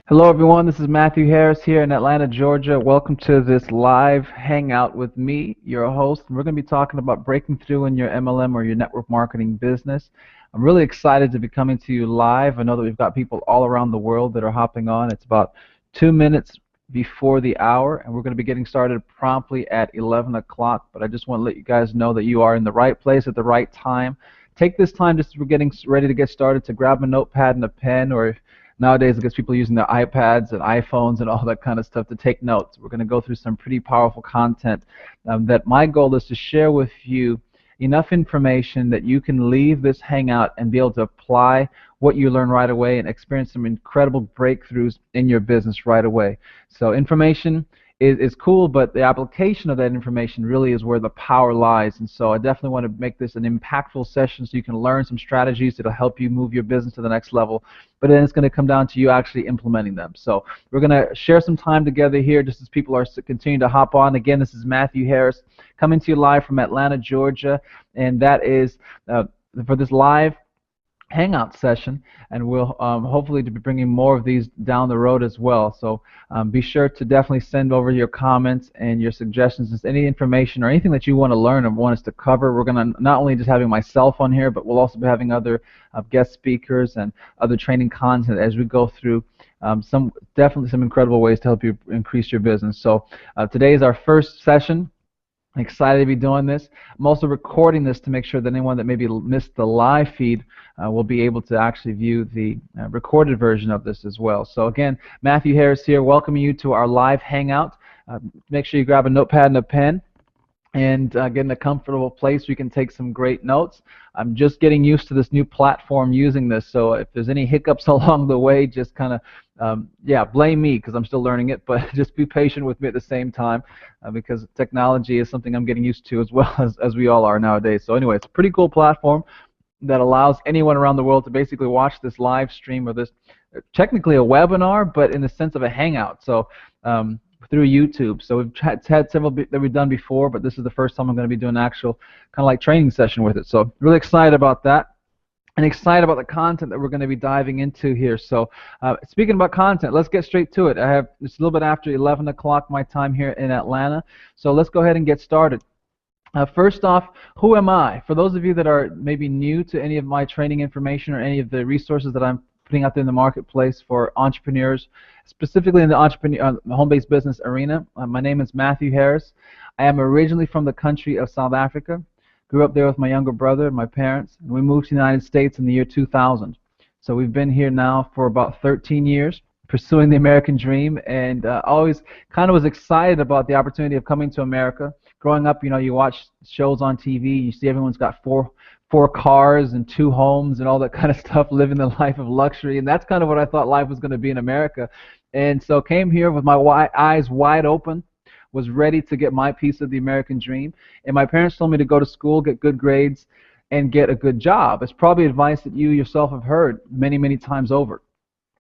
Hello, everyone. This is Matthew Harris here in Atlanta, Georgia. Welcome to this live hangout with me, your host. We're going to be talking about breaking through in your MLM or your network marketing business. I'm really excited to be coming to you live. I know that we've got people all around the world that are hopping on. It's about 2 minutes before the hour, and we're going to be getting started promptly at 11 o'clock. But I just want to let you guys know that you are in the right place at the right time. Take this time just as we're getting ready to get started to grab a notepad and a pen, or nowadays, I guess people using their iPads and iPhones and all that kind of stuff to take notes. We're going to go through some pretty powerful content that my goal is to share with you enough information that you can leave this hangout and be able to apply what you learn right away and experience some incredible breakthroughs in your business right away. So information is cool, but the application of that information really is where the power lies. And so I definitely want to make this an impactful session so you can learn some strategies that will help you move your business to the next level. But then it's going to come down to you actually implementing them. So we're going to share some time together here just as people are continuing to hop on. Again, this is Matthew Harris coming to you live from Atlanta, Georgia, and that is for this live hangout session, and we'll hopefully be bringing more of these down the road as well. So be sure to definitely send over your comments and your suggestions, just any information or anything that you want to learn or want us to cover. We're going to not only just having myself on here, but we'll also be having other guest speakers and other training content as we go through definitely some incredible ways to help you increase your business. So today is our first session. Excited to be doing this. I'm also recording this to make sure that anyone that maybe missed the live feed will be able to actually view the recorded version of this as well. So again, Matthew Harris here, welcoming you to our live hangout. Make sure you grab a notepad and a pen and get in a comfortable place where you can take some great notes. I'm just getting used to this new platform using this, so if there's any hiccups along the way, just kind of, yeah, blame me because I'm still learning it, but just be patient with me at the same time because technology is something I'm getting used to as well as we all are nowadays. So anyway, it's a pretty cool platform that allows anyone around the world to basically watch this live stream or this, technically a webinar, but in the sense of a hangout. So through YouTube. So we've had several that we've done before, but this is the first time I'm going to be doing an actual kind of like training session with it. So really excited about that and excited about the content that we're going to be diving into here. So speaking about content, let's get straight to it. It's a little bit after 11 o'clock my time here in Atlanta, so let's go ahead and get started. First off, who am I? For those of you that are maybe new to any of my training information or any of the resources that I'm putting out there in the marketplace for entrepreneurs, specifically in the home-based business arena. My name is Matthew Harris. I am originally from the country of South Africa. Grew up there with my younger brother and my parents, and we moved to the United States in the year 2000. So we've been here now for about 13 years, pursuing the American dream, and always kind of was excited about the opportunity of coming to America. Growing up, you know, you watch shows on TV, you see everyone's got four cars and 2 homes and all that kind of stuff, living the life of luxury, and that's kind of what I thought life was going to be in America. And so came here with my eyes wide open, was ready to get my piece of the American dream, and my parents told me to go to school, get good grades, and get a good job. It's probably advice that you yourself have heard many, many times over.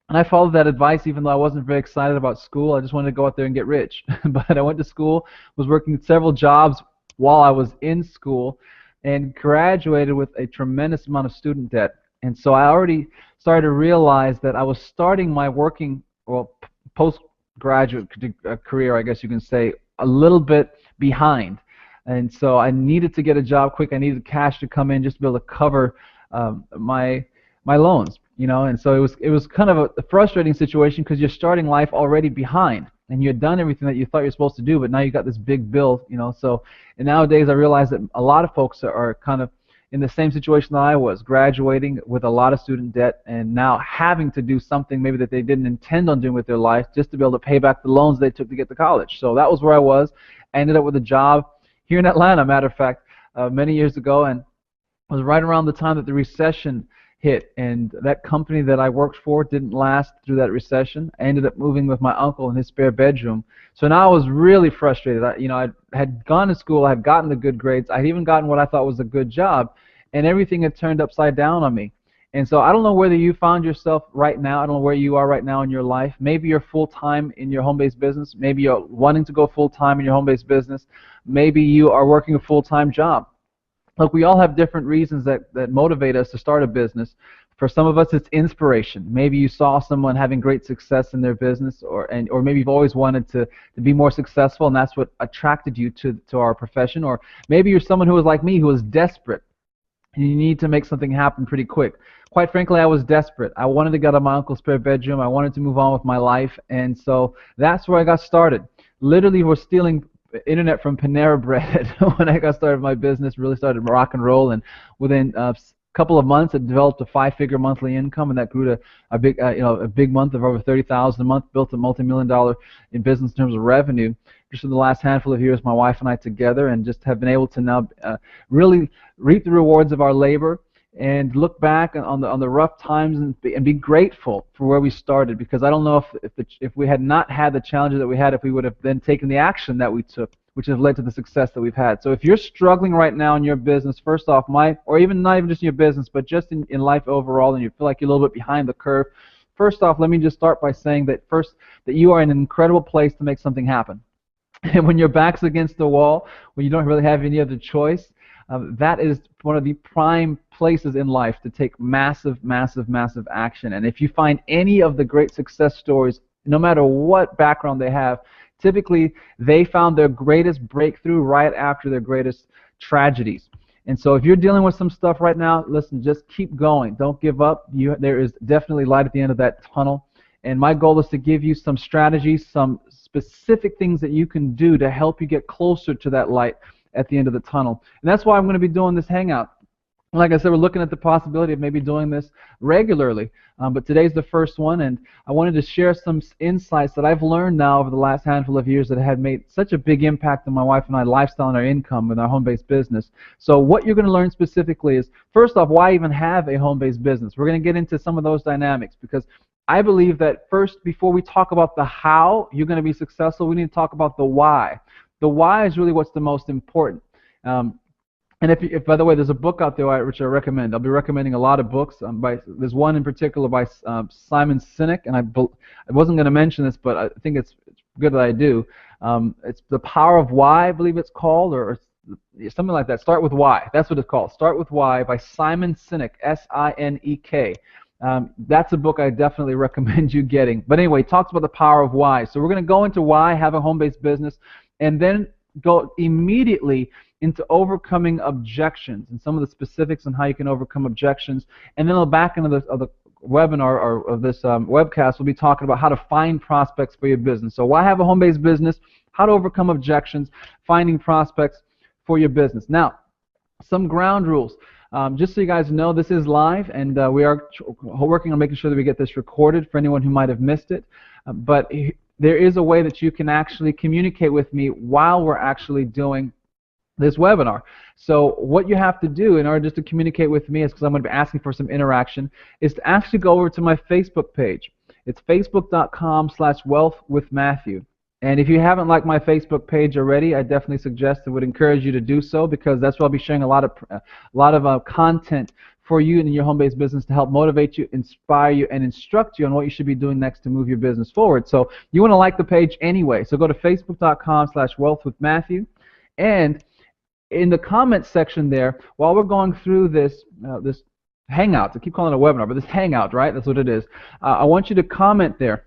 And I followed that advice even though I wasn't very excited about school. I just wanted to go out there and get rich. But I went to school, was working several jobs while I was in school, and graduated with a tremendous amount of student debt. And so I already started to realize that I was starting my working, well, postgraduate career, I guess you can say, a little bit behind. And so I needed to get a job quick. I needed cash to come in just to be able to cover my loans, you know. And so it was kind of a frustrating situation because you're starting life already behind. And you had done everything that you thought you were supposed to do, but now you got this big bill, you know. So, and nowadays I realize that a lot of folks are kind of in the same situation that I was, graduating with a lot of student debt and now having to do something maybe that they didn't intend on doing with their life just to be able to pay back the loans they took to get to college. So that was where I was. I ended up with a job here in Atlanta, matter of fact, many years ago, and it was right around the time that the recession hit, and that company that I worked for didn't last through that recession. I ended up moving with my uncle in his spare bedroom. So now I was really frustrated. I had gone to school, I had gotten the good grades, I had even gotten what I thought was a good job, and everything had turned upside down on me. And so I don't know whether you found yourself right now, I don't know where you are right now in your life. Maybe you're full-time in your home-based business, maybe you're wanting to go full-time in your home-based business, maybe you are working a full-time job. Look, we all have different reasons that motivate us to start a business. For some of us, it's inspiration. Maybe you saw someone having great success in their business, or maybe you've always wanted to be more successful, and that's what attracted you to our profession. Or maybe you're someone who was like me, who was desperate. You need to make something happen pretty quick. Quite frankly, I was desperate. I wanted to get out of my uncle's spare bedroom. I wanted to move on with my life, and so that's where I got started. Literally, we're stealing internet from Panera Bread when I got started my business. Really started rock and roll, and within a couple of months, it developed a 5-figure monthly income, and that grew to a big month of over 30,000 a month. Built a multi-million-dollar in business in terms of revenue. Just in the last handful of years, my wife and I together, and just have been able to now really reap the rewards of our labor and look back on the rough times and be grateful for where we started. Because I don't know if we had not had the challenges that we had, if we would have then taken the action that we took, which has led to the success that we've had. So if you're struggling right now in your business, first off, or even not even just in your business, but just in life overall, and you feel like you're a little bit behind the curve, first off, let me just start by saying that you are in an incredible place to make something happen. And when your back's against the wall, when you don't really have any other choice, that is one of the prime places in life to take massive, massive, massive action. And if you find any of the great success stories, no matter what background they have, typically they found their greatest breakthrough right after their greatest tragedies. And so if you're dealing with some stuff right now, listen, just keep going. Don't give up. There is definitely light at the end of that tunnel. And my goal is to give you some strategies, some specific things that you can do to help you get closer to that light at the end of the tunnel. And that's why I'm going to be doing this Hangout. Like I said, we're looking at the possibility of maybe doing this regularly, but today's the first one, and I wanted to share some insights that I've learned now over the last handful of years that have made such a big impact on my wife and I lifestyle and our income with our home-based business. So what you're going to learn specifically is, first off, why even have a home-based business? We're going to get into some of those dynamics, because I believe that first, before we talk about the how you're going to be successful, we need to talk about the why. The why is really what's the most important. And if, by the way, there's a book out there which I recommend. I'll be recommending a lot of books. There's one in particular by Simon Sinek, and I wasn't going to mention this, but I think it's good that I do. It's The Power of Why, I believe it's called, or something like that. Start with Why. That's what it's called. Start with Why by Simon Sinek, S-I-N-E-K. That's a book I definitely recommend you getting. But anyway, it talks about the power of why. So we're going to go into why have a home-based business, and then go immediately into overcoming objections and some of the specifics on how you can overcome objections. And then on the back end of the webinar, or of this webcast, we'll be talking about how to find prospects for your business. So why have a home-based business, how to overcome objections, finding prospects for your business. Now, some ground rules. Just so you guys know, this is live, and we are working on making sure that we get this recorded for anyone who might have missed it. But there is a way that you can actually communicate with me while we're actually doing this webinar. So what you have to do in order just to communicate with me, is because I'm going to be asking for some interaction, is to actually go over to my Facebook page. It's facebook.com/wealthwithmatthew. And if you haven't liked my Facebook page already, I definitely suggest and would encourage you to do so, because that's where I'll be sharing a lot of content for you in your home-based business to help motivate you, inspire you, and instruct you on what you should be doing next to move your business forward. So you want to like the page anyway. So go to facebook.com/wealthwithmatthew, and in the comments section there, while we're going through this Hangout, I keep calling it a webinar, but this Hangout, right? That's what it is. I want you to comment there.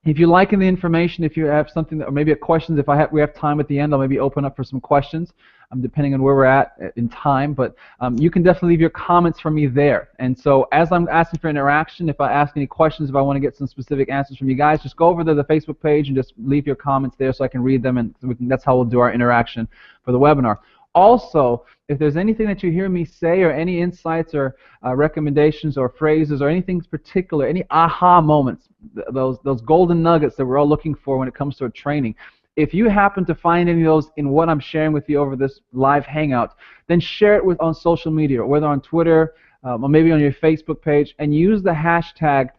If you're liking the information, if you have something, or maybe a questions, we have time at the end, I'll maybe open up for some questions, depending on where we're at in time. But you can definitely leave your comments for me there. And so as I'm asking for interaction, if I ask any questions, if I want to get some specific answers from you guys, just go over to the Facebook page and just leave your comments there so I can read them, and that's how we'll do our interaction for the webinar. Also, if there's anything that you hear me say, or any insights or recommendations or phrases or anything particular, any aha moments, those golden nuggets that we're all looking for when it comes to a training, if you happen to find any of those in what I'm sharing with you over this live Hangout, then share it on social media, whether on Twitter or maybe on your Facebook page, and use the hashtag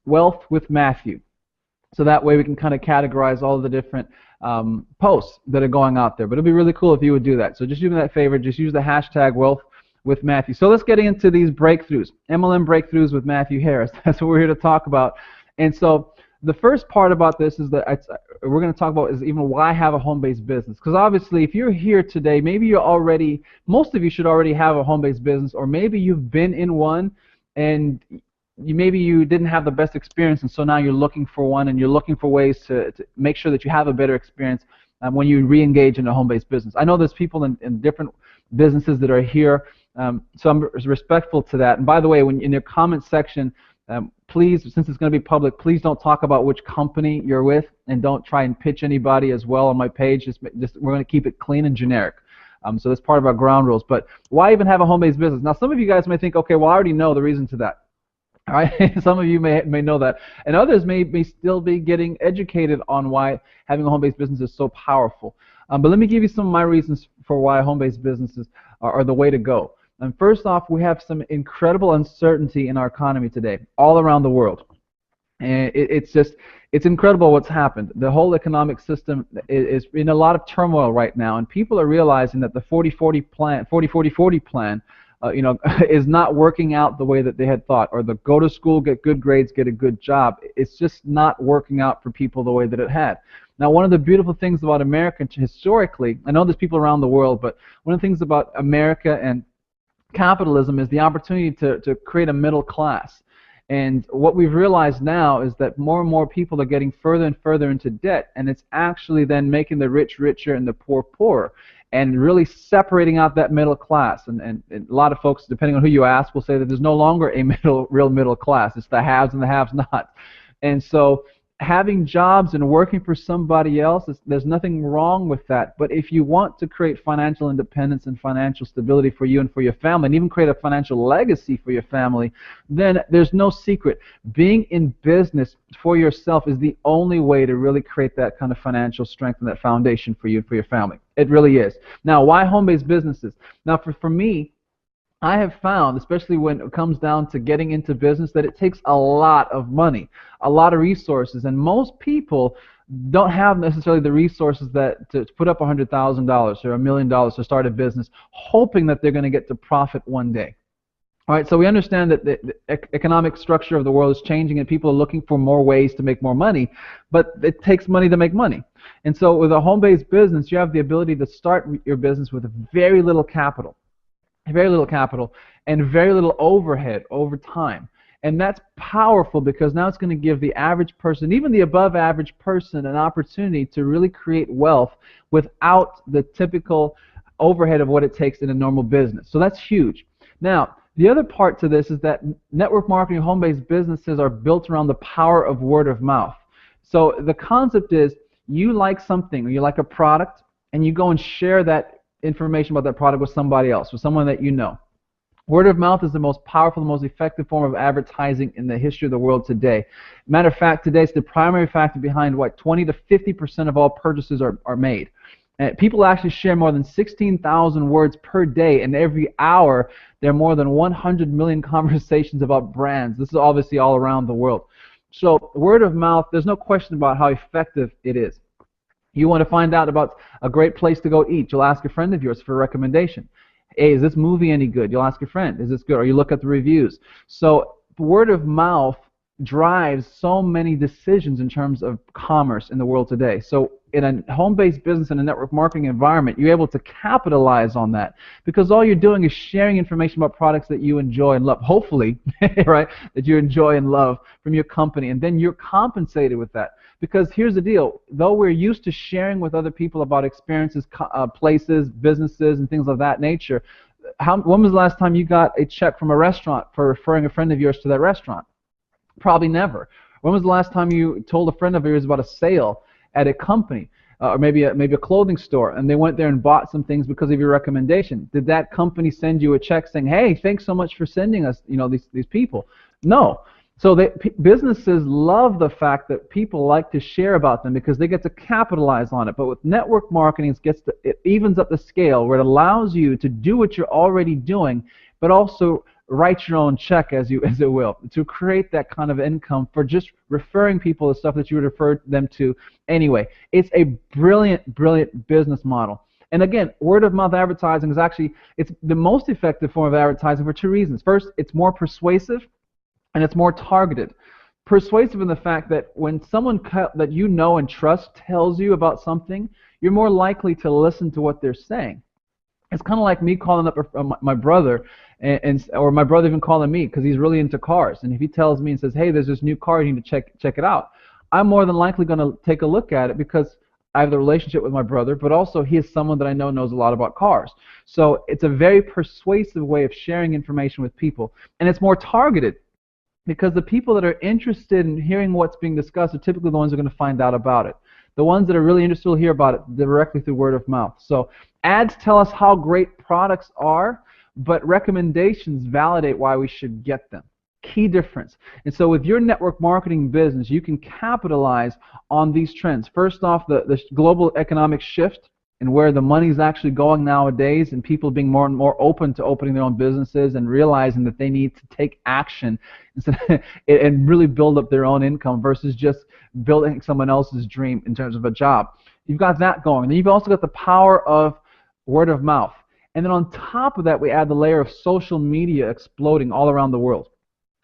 #WealthWithMatthew. So that way we can kind of categorize all of the different posts that are going out there. But it'd be really cool if you would do that. So just do me that favor, just use the hashtag #WealthWithMatthew. So let's get into these breakthroughs, MLM breakthroughs with Matthew Harris. That's what we're here to talk about. And so the first part about this is that we're going to talk about is even why have a home-based business. Because obviously, if you're here today, maybe you're already, most of you should already have a home-based business, or maybe you've been in one and maybe you didn't have the best experience, and so now you're looking for one, and you're looking for ways to make sure that you have a better experience when you re-engage in a home-based business. I know there's people in different businesses that are here, so I'm respectful to that. And by the way, when in your comment section, please, since it's going to be public, please don't talk about which company you're with, and don't try and pitch anybody as well on my page. Just we're going to keep it clean and generic. So that's part of our ground rules. But why even have a home-based business? Now, some of you guys may think, okay, well, I already know the reason to that. All right, some of you may know that, and others may still be getting educated on why having a home-based business is so powerful. But let me give you some of my reasons for why home-based businesses are the way to go. And first off, we have some incredible uncertainty in our economy today, all around the world. And it's incredible what's happened. The whole economic system is in a lot of turmoil right now, and people are realizing that the 40-40 plan, 40-40-40 plan, is not working out the way that they had thought, or the go to school, get good grades, get a good job. It's just not working out for people the way that it had. Now, one of the beautiful things about America historically, I know there's people around the world, but one of the things about America and capitalism is the opportunity to create a middle class. And what we've realized now is that more and more people are getting further and further into debt, and it's actually then making the rich richer and the poor poorer, and really separating out that middle class. And a lot of folks, depending on who you ask, will say that there's no longer a real middle class. It's the haves and the have-nots. And so having jobs and working for somebody else, there's nothing wrong with that. But if you want to create financial independence and financial stability for you and for your family, and even create a financial legacy for your family, then there's no secret. Being in business for yourself is the only way to really create that kind of financial strength and that foundation for you and for your family. It really is. Now, why home-based businesses? Now, for me, I have found, especially when it comes down to getting into business, that it takes a lot of money, a lot of resources, and most people don't have necessarily the resources to put up $100,000 or $1 million to start a business, hoping that they're going to get to profit one day. All right, so we understand that the economic structure of the world is changing, and people are looking for more ways to make more money, but it takes money to make money. And so with a home-based business, you have the ability to start your business with very little capital. Very little capital and very little overhead over time. And that's powerful, because now it's going to give the average person, even the above average person, an opportunity to really create wealth without the typical overhead of what it takes in a normal business. So that's huge. Now, the other part to this is that network marketing home-based businesses are built around the power of word of mouth. So the concept is, you like something, or you like a product, and you go and share that information about that product with somebody else, with someone that you know. Word of mouth is the most powerful, the most effective form of advertising in the history of the world today. Matter of fact, today it's the primary factor behind what 20 to 50% of all purchases are made. People actually share more than 16,000 words per day, and every hour there are more than 100 million conversations about brands. This is obviously all around the world. So word of mouth, there's no question about how effective it is. You want to find out about a great place to go eat, you'll ask a friend of yours for a recommendation. Hey, is this movie any good? You'll ask your friend, is this good? Or you look at the reviews. So word of mouth drives so many decisions in terms of commerce in the world today. So in a home-based business and a network marketing environment, you're able to capitalize on that, because all you're doing is sharing information about products that you enjoy and love, hopefully, right, that you enjoy and love from your company, and then you're compensated with that. Because here's the deal, though we're used to sharing with other people about experiences, places, businesses, and things of that nature, when was the last time you got a check from a restaurant for referring a friend of yours to that restaurant? Probably never. When was the last time you told a friend of yours about a sale at a company, or maybe a clothing store, and they went there and bought some things because of your recommendation? Did that company send you a check saying, hey, thanks so much for sending us these people? No. So businesses love the fact that people like to share about them, because they get to capitalize on it. But with network marketing, it evens up the scale, where it allows you to do what you're already doing, but also write your own check, as it will, to create that kind of income for just referring people to stuff that you would refer them to anyway. It's a brilliant, brilliant business model. And again, word of mouth advertising is it's the most effective form of advertising for two reasons. First, it's more persuasive, and it's more targeted. persuasive in the fact that when someone that you know and trust tells you about something, you're more likely to listen to what they're saying. It's kind of like me calling up my brother, or my brother even calling me because he's really into cars. And if he tells me and says, "Hey, there's this new car, you need to check it out," I'm more than likely going to take a look at it because I have the relationship with my brother, but also he is someone that I know knows a lot about cars. So it's a very persuasive way of sharing information with people, and it's more targeted because the people that are interested in hearing what's being discussed are typically the ones who are going to find out about it. The ones that are really interested will hear about it directly through word of mouth. So ads tell us how great products are, but recommendations validate why we should get them. Key difference. And so with your network marketing business, you can capitalize on these trends. First off, the global economic shift and where the money is actually going nowadays, and people being more and more open to opening their own businesses and realizing that they need to take action and really build up their own income versus just building someone else's dream in terms of a job. You've got that going. And then you've also got the power of word of mouth. And then on top of that, we add the layer of social media exploding all around the world.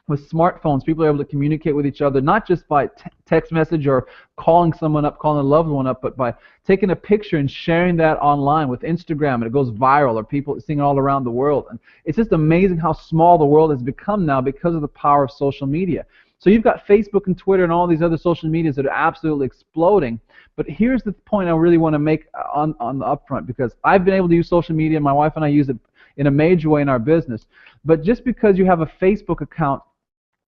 With smartphones, people are able to communicate with each other, not just by text message or calling someone up, calling a loved one up, but by taking a picture and sharing that online with Instagram, and it goes viral, or people seeing it all around the world. And it's just amazing how small the world has become now because of the power of social media. So you've got Facebook and Twitter and all these other social medias that are absolutely exploding. But here's the point I really want to make on the upfront, because I've been able to use social media, my wife and I use it in a major way in our business. But just because you have a Facebook account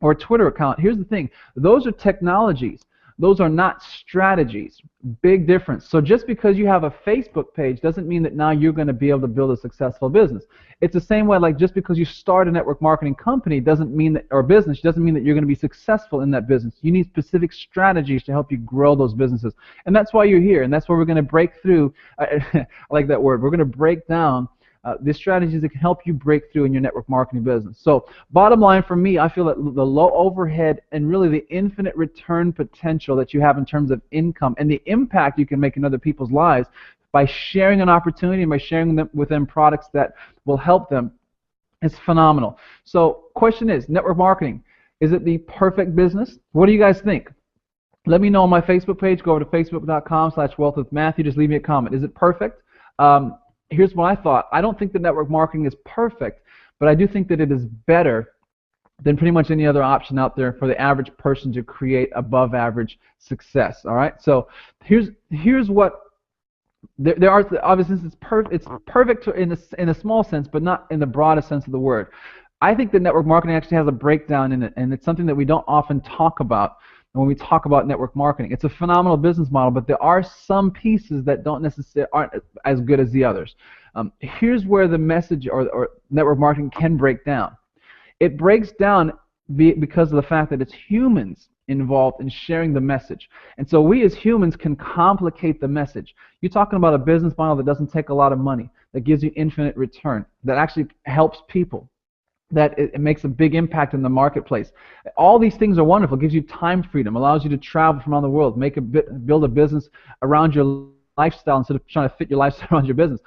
or a Twitter account, here's the thing, those are technologies. Those are not strategies. Big difference. So just because you have a Facebook page doesn't mean that now you're going to be able to build a successful business. It's the same way, like, just because you start a network marketing company doesn't mean that, or business, doesn't mean that you're going to be successful in that business. You need specific strategies to help you grow those businesses. And that's why you're here, and that's why we're going to break through, I like that word, we're going to break down the strategies that can help you break through in your network marketing business. So bottom line for me, I feel that the low overhead and really the infinite return potential that you have in terms of income and the impact you can make in other people's lives by sharing an opportunity and by sharing with them products that will help them is phenomenal. So question is, network marketing, is it the perfect business? What do you guys think? Let me know on my Facebook page. Go over to facebook.com/wealthwithmatthew. Just leave me a comment. Is it perfect? Here's what I thought. I don't think that network marketing is perfect, but I do think that it is better than pretty much any other option out there for the average person to create above average success. All right. So here's what there are. Obviously, it's perfect in a small sense, but not in the broadest sense of the word. I think that network marketing actually has a breakdown in it, and it's something that we don't often talk about when we talk about network marketing. It's a phenomenal business model, but there are some pieces that aren't as good as the others. Here's where the message or network marketing can break down. It breaks down because of the fact that it's humans involved in sharing the message. And so we as humans can complicate the message. You're talking about a business model that doesn't take a lot of money, that gives you infinite return, that actually helps people, that it makes a big impact in the marketplace. All these things are wonderful. It gives you time freedom, allows you to travel from around the world, build a business around your lifestyle instead of trying to fit your lifestyle around your business.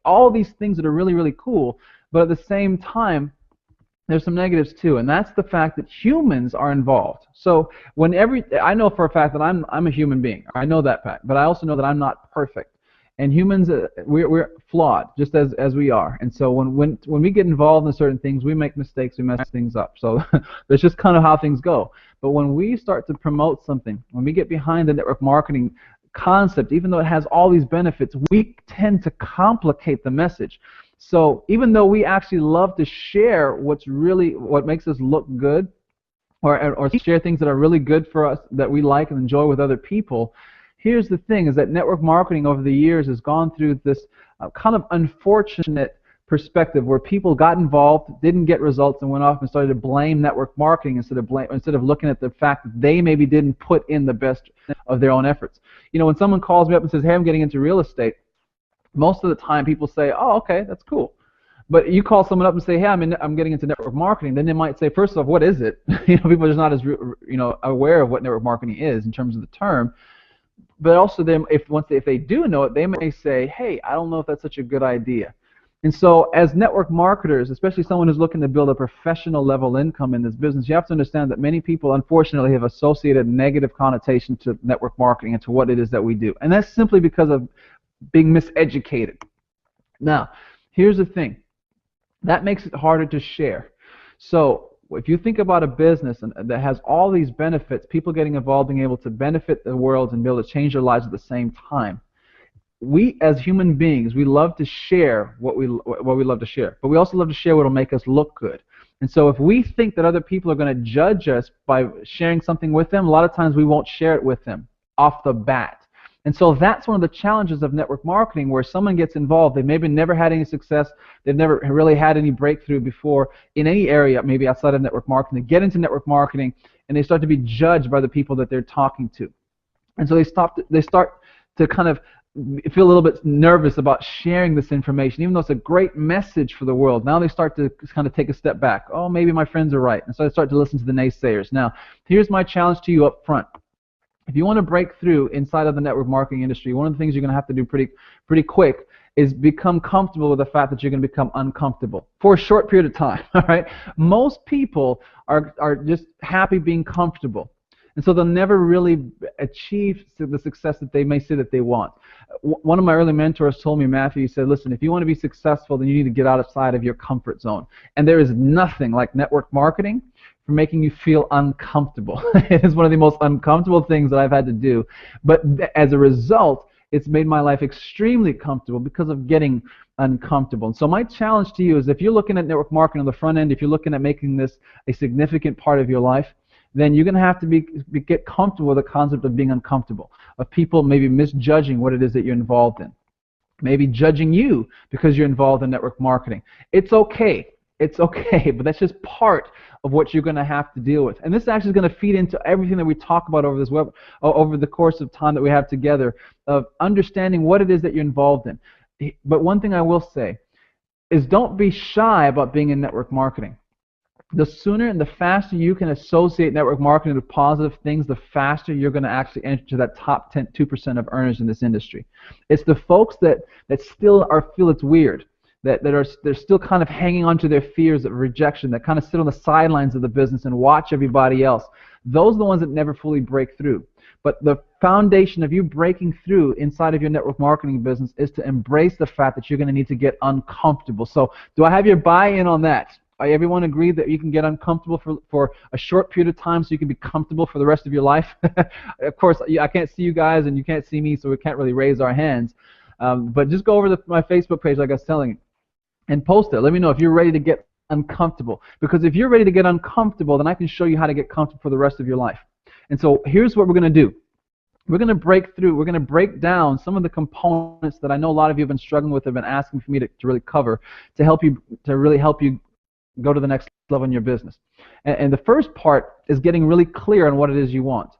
All these things that are really, really cool, but at the same time, there's some negatives too, and that's the fact that humans are involved. So I know for a fact that I'm a human being. I know that fact, but I also know that I'm not perfect. And humans, we're flawed, just as we are. And so when we get involved in certain things, we make mistakes, we mess things up. So that's just kind of how things go. But when we start to promote something, when we get behind the network marketing concept, even though it has all these benefits, we tend to complicate the message. So even though we actually love to share what makes us look good, or share things that are really good for us that we like and enjoy with other people, here's the thing, is that network marketing over the years has gone through this kind of unfortunate perspective where people got involved, didn't get results, and went off and started to blame network marketing instead of looking at the fact that they maybe didn't put in the best of their own efforts. You know, when someone calls me up and says, "Hey, I'm getting into real estate," most of the time people say, "Oh, okay, that's cool." But you call someone up and say, "Hey, I'm getting into network marketing," then they might say, first off, what is it? People are just not as aware of what network marketing is in terms of the term. But also, if they do know it, they may say, "Hey, I don't know if that's such a good idea." And so as network marketers, especially someone who's looking to build a professional level income in this business, you have to understand that many people unfortunately have associated negative connotation to network marketing and to what it is that we do. And that's simply because of being miseducated. Now, here's the thing. That makes it harder to share. So if you think about a business that has all these benefits, people getting involved, being able to benefit the world and be able to change their lives at the same time, we as human beings, we love to share what we love to share, but we also love to share what will make us look good. And so if we think that other people are going to judge us by sharing something with them, a lot of times we won't share it with them off the bat. And so that's one of the challenges of network marketing, where someone gets involved, they've maybe never had any success, they've never really had any breakthrough before in any area, maybe outside of network marketing. They get into network marketing and they start to be judged by the people that they're talking to. And so they start to kind of feel a little bit nervous about sharing this information, even though it's a great message for the world. Now they start to kind of take a step back. Oh, maybe my friends are right. And so they start to listen to the naysayers. Now, here's my challenge to you up front. If you want to break through inside of the network marketing industry, one of the things you're going to have to do pretty quick is become comfortable with the fact that you're going to become uncomfortable for a short period of time. All right? Most people are just happy being comfortable, and so they'll never really achieve the success that they may say that they want. One of my early mentors told me, Matthew, he said, listen, if you want to be successful, then you need to get outside of your comfort zone. And there is nothing like network marketing for making you feel uncomfortable. It is one of the most uncomfortable things that I've had to do. But as a result, it's made my life extremely comfortable because of getting uncomfortable. And so my challenge to you is, if you're looking at network marketing on the front end, if you're looking at making this a significant part of your life, then you're going to have to get comfortable with the concept of being uncomfortable, of people maybe misjudging what it is that you're involved in, maybe judging you because you're involved in network marketing. It's okay. It's okay, but that's just part of what you're going to have to deal with. And this actually is going to feed into everything that we talk about over the course of time that we have together, of understanding what it is that you're involved in. But one thing I will say is, don't be shy about being in network marketing. The sooner and the faster you can associate network marketing with positive things, the faster you're going to actually enter that top 2% of earners in this industry. It's the folks that still feel it's weird, they're still kind of hanging on to their fears of rejection, that kind of sit on the sidelines of the business and watch everybody else. Those are the ones that never fully break through. But the foundation of you breaking through inside of your network marketing business is to embrace the fact that you're going to need to get uncomfortable. So do I have your buy-in on that? Everyone agree that you can get uncomfortable for a short period of time so you can be comfortable for the rest of your life? Of course, I can't see you guys and you can't see me, so we can't really raise our hands. But just go over to my Facebook page, like I was telling you, and post it. Let me know if you're ready to get uncomfortable. Because if you're ready to get uncomfortable, then I can show you how to get comfortable for the rest of your life. And so here's what we're going to do. We're going to break through. We're going to break down some of the components that I know a lot of you have been struggling with, have been asking for me to really cover, to really help you go to the next level in your business. And the first part is getting really clear on what it is you want.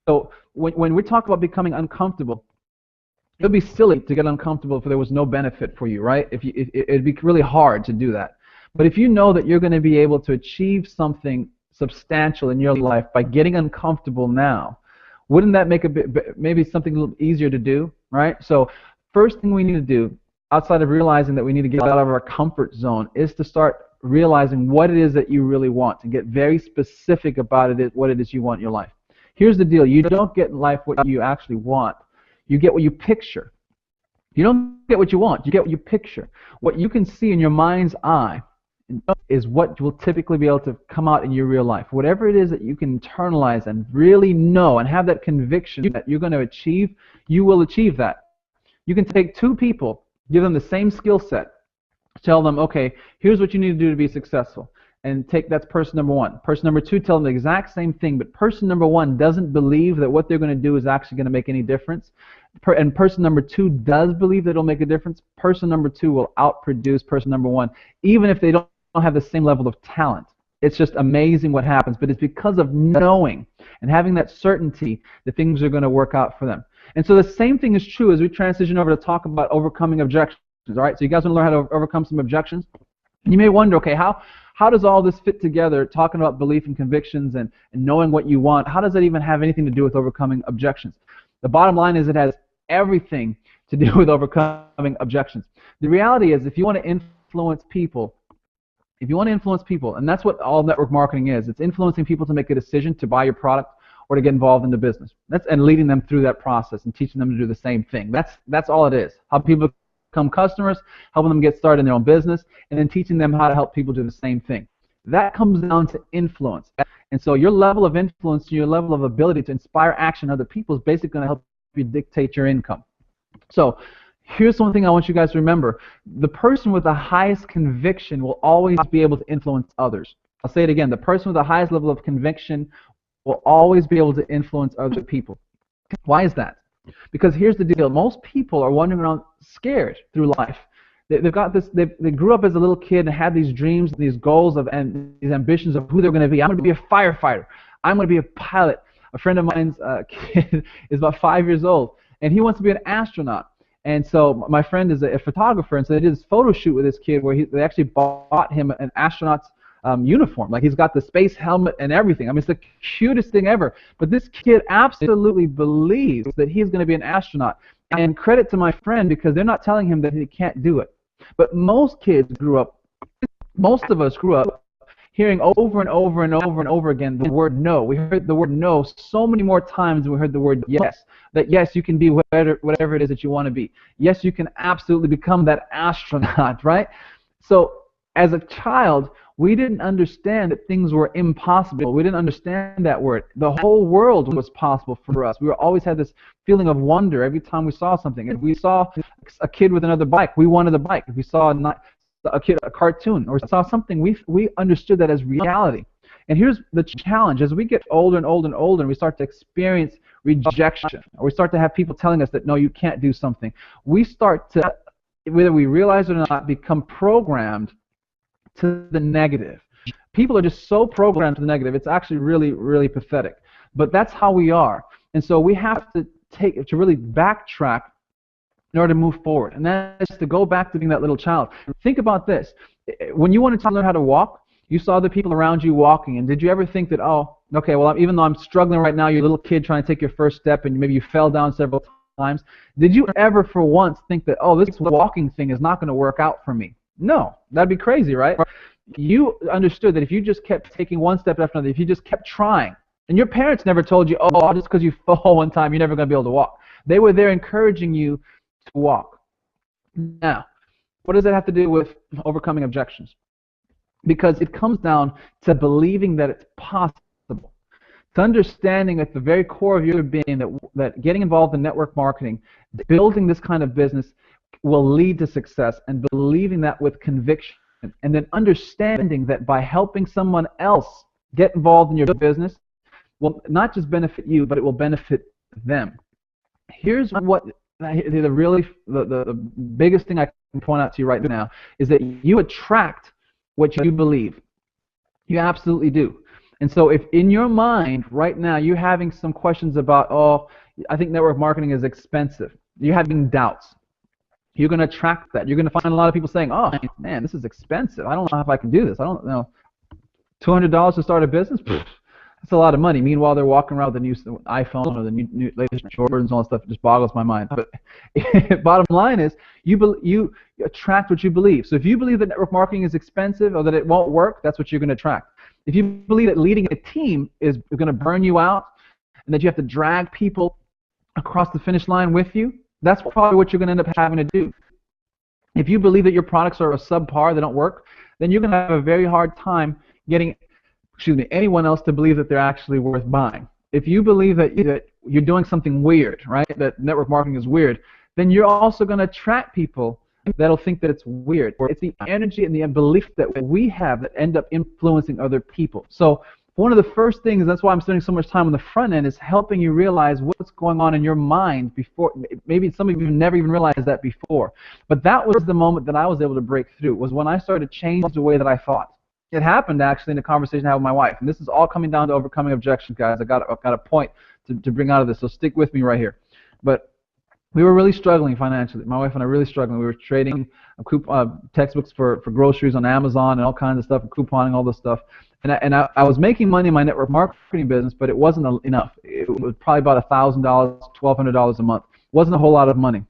So when we talk about becoming uncomfortable, it would be silly to get uncomfortable if there was no benefit for you, right? It'd be really hard to do that. But if you know that you're going to be able to achieve something substantial in your life by getting uncomfortable now, wouldn't that make maybe something a little easier to do, right? So first thing we need to do, outside of realizing that we need to get out of our comfort zone, is to start realizing what it is that you really want and get very specific about what it is you want in your life. Here's the deal. You don't get in life what you actually want. You get what you picture. You don't get what you want. You get what you picture. What you can see in your mind's eye is what will typically be able to come out in your real life. Whatever it is that you can internalize and really know and have that conviction that you're going to achieve, you will achieve that. You can take two people, give them the same skill set, tell them, okay, here's what you need to do to be successful, and that's person number one. Person number two, tell them the exact same thing, but person number one doesn't believe that what they're going to do is actually going to make any difference, and person number two does believe that it'll make a difference. Person number two will outproduce person number one, even if they don't have the same level of talent. It's just amazing what happens, but it's because of knowing and having that certainty that things are going to work out for them. And so the same thing is true as we transition over to talk about overcoming objections. All right, so you guys want to learn how to overcome some objections? You may wonder, okay, how does all this fit together, talking about belief and convictions and knowing what you want? How does that even have anything to do with overcoming objections? The bottom line is it has everything to do with overcoming objections. The reality is, if you want to influence people, and that's what all network marketing is, it's influencing people to make a decision to buy your product or to get involved in the business. And leading them through that process and teaching them to do the same thing. That's all it is. How people become customers, helping them get started in their own business, and then teaching them how to help people do the same thing. That comes down to influence. And so your level of influence, your level of ability to inspire action in other people is basically going to help you dictate your income. So here's one thing I want you guys to remember. The person with the highest conviction will always be able to influence others. I'll say it again. The person with the highest level of conviction will always be able to influence other people. Why is that? Because here's the deal. Most people are wandering around scared through life. They've got this. They grew up as a little kid and had these dreams, these goals and these ambitions of who they're going to be. I'm going to be a firefighter. I'm going to be a pilot. A friend of mine's kid is about 5 years old, and he wants to be an astronaut. And so my friend is a photographer, and so they did this photo shoot with this kid where they actually bought him an astronaut's uniform. Like, he's got the space helmet and everything. I mean, it's the cutest thing ever. But this kid absolutely believes that he's going to be an astronaut. And credit to my friend, because they're not telling him that he can't do it. But most of us grew up hearing over and over and over and over again the word no. We heard the word no so many more times than we heard the word yes. That yes, you can be whatever it is that you want to be. Yes, you can absolutely become that astronaut, right? So as a child, we didn't understand that things were impossible. We didn't understand that word. The whole world was possible for us. We always had this feeling of wonder every time we saw something. If we saw a kid with another bike, we wanted the bike. If we saw a cartoon or saw something, we understood that as reality. And here's the challenge. As we get older and older and older and we start to experience rejection, or we start to have people telling us that, no, you can't do something, we start to, whether we realize it or not, become programmed to the negative. People are just so programmed to the negative. It's actually really, really pathetic. But that's how we are. And so we have to really backtrack in order to move forward. And that is to go back to being that little child. Think about this. When you wanted to learn how to walk, you saw the people around you walking, and did you ever think that, oh, okay, well, even though I'm struggling right now, you're a little kid trying to take your first step, and maybe you fell down several times. Did you ever for once think that, oh, this walking thing is not going to work out for me? No, that'd be crazy, right? You understood that if you just kept taking one step after another, if you just kept trying, and your parents never told you, oh, just because you fall one time, you're never going to be able to walk. They were there encouraging you to walk. Now, what does that have to do with overcoming objections? Because it comes down to believing that it's possible, to understanding at the very core of your being that getting involved in network marketing, building this kind of business will lead to success, and believing that with conviction, and then understanding that by helping someone else get involved in your business will not just benefit you, but it will benefit them. Here's what the biggest thing I can point out to you right now is that you attract what you believe. You absolutely do. And so if in your mind right now you're having some questions about, oh, I think network marketing is expensive, you're having doubts, you're going to attract that. You're going to find a lot of people saying, oh, man, this is expensive. I don't know if I can do this. I don't know. $200 to start a business? That's a lot of money. Meanwhile, they're walking around with the new iPhone or the new latest Jordans and all that stuff. It just boggles my mind. But bottom line is, you attract what you believe. So if you believe that network marketing is expensive or that it won't work, that's what you're going to attract. If you believe that leading a team is going to burn you out and that you have to drag people across the finish line with you, that's probably what you're going to end up having to do. If you believe that your products are a subpar, they don't work, then you're going to have a very hard time getting anyone else to believe that they're actually worth buying. If you believe that you're doing something weird, right, that network marketing is weird, then you're also going to attract people that'll think that it's weird. It's the energy and the belief that we have that end up influencing other people. So one of the first things, that's why I'm spending so much time on the front end, is helping you realize what's going on in your mind before. Maybe some of you never even realized that before. But that was the moment that I was able to break through, was when I started to change the way that I thought. It happened actually in a conversation I had with my wife. And this is all coming down to overcoming objections, guys. I've got a point to bring out of this, so stick with me right here. But we were really struggling financially. My wife and I were really struggling. We were trading textbooks for groceries on Amazon and all kinds of stuff, and couponing, all this stuff. And I was making money in my network marketing business, but it wasn't enough. It was probably about $1,000, $1,200 a month. It wasn't a whole lot of money.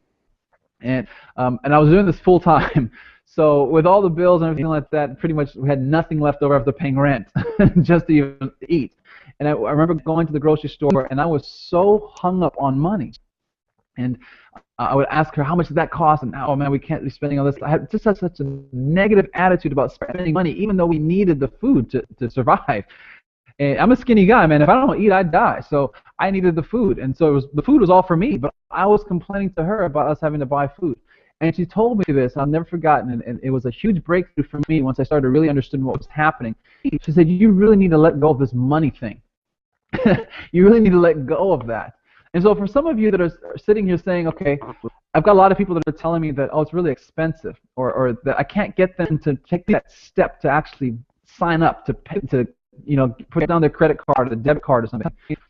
And I was doing this full time. So with all the bills and everything like that, pretty much we had nothing left over after paying rent just to even eat. And I remember going to the grocery store, and I was so hung up on money. And I would ask her, how much does that cost? And, oh man, we can't be spending all this. I had just had such a negative attitude about spending money, even though we needed the food to survive. And I'm a skinny guy, man. If I don't eat, I'd die. So I needed the food, and so the food was all for me. But I was complaining to her about us having to buy food, and she told me this. I've never forgotten, and it was a huge breakthrough for me once I started to really understand what was happening. She said, "You really need to let go of this money thing. You really need to let go of that." And so for some of you that are sitting here saying, "Okay, I've got a lot of people that are telling me that, oh, it's really expensive, or that I can't get them to take that step to actually sign up to pay, to put down their credit card or the debit card or something."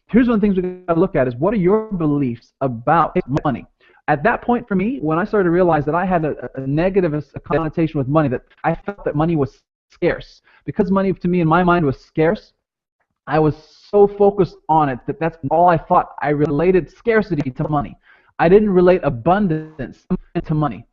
Here's one of the things we got to look at is, what are your beliefs about money? At that point for me, when I started to realize that I had a negative connotation with money, that I felt that money was scarce. Because money to me in my mind was scarce, I was so focused on it that that's all I thought. I related scarcity to money. I didn't relate abundance to money.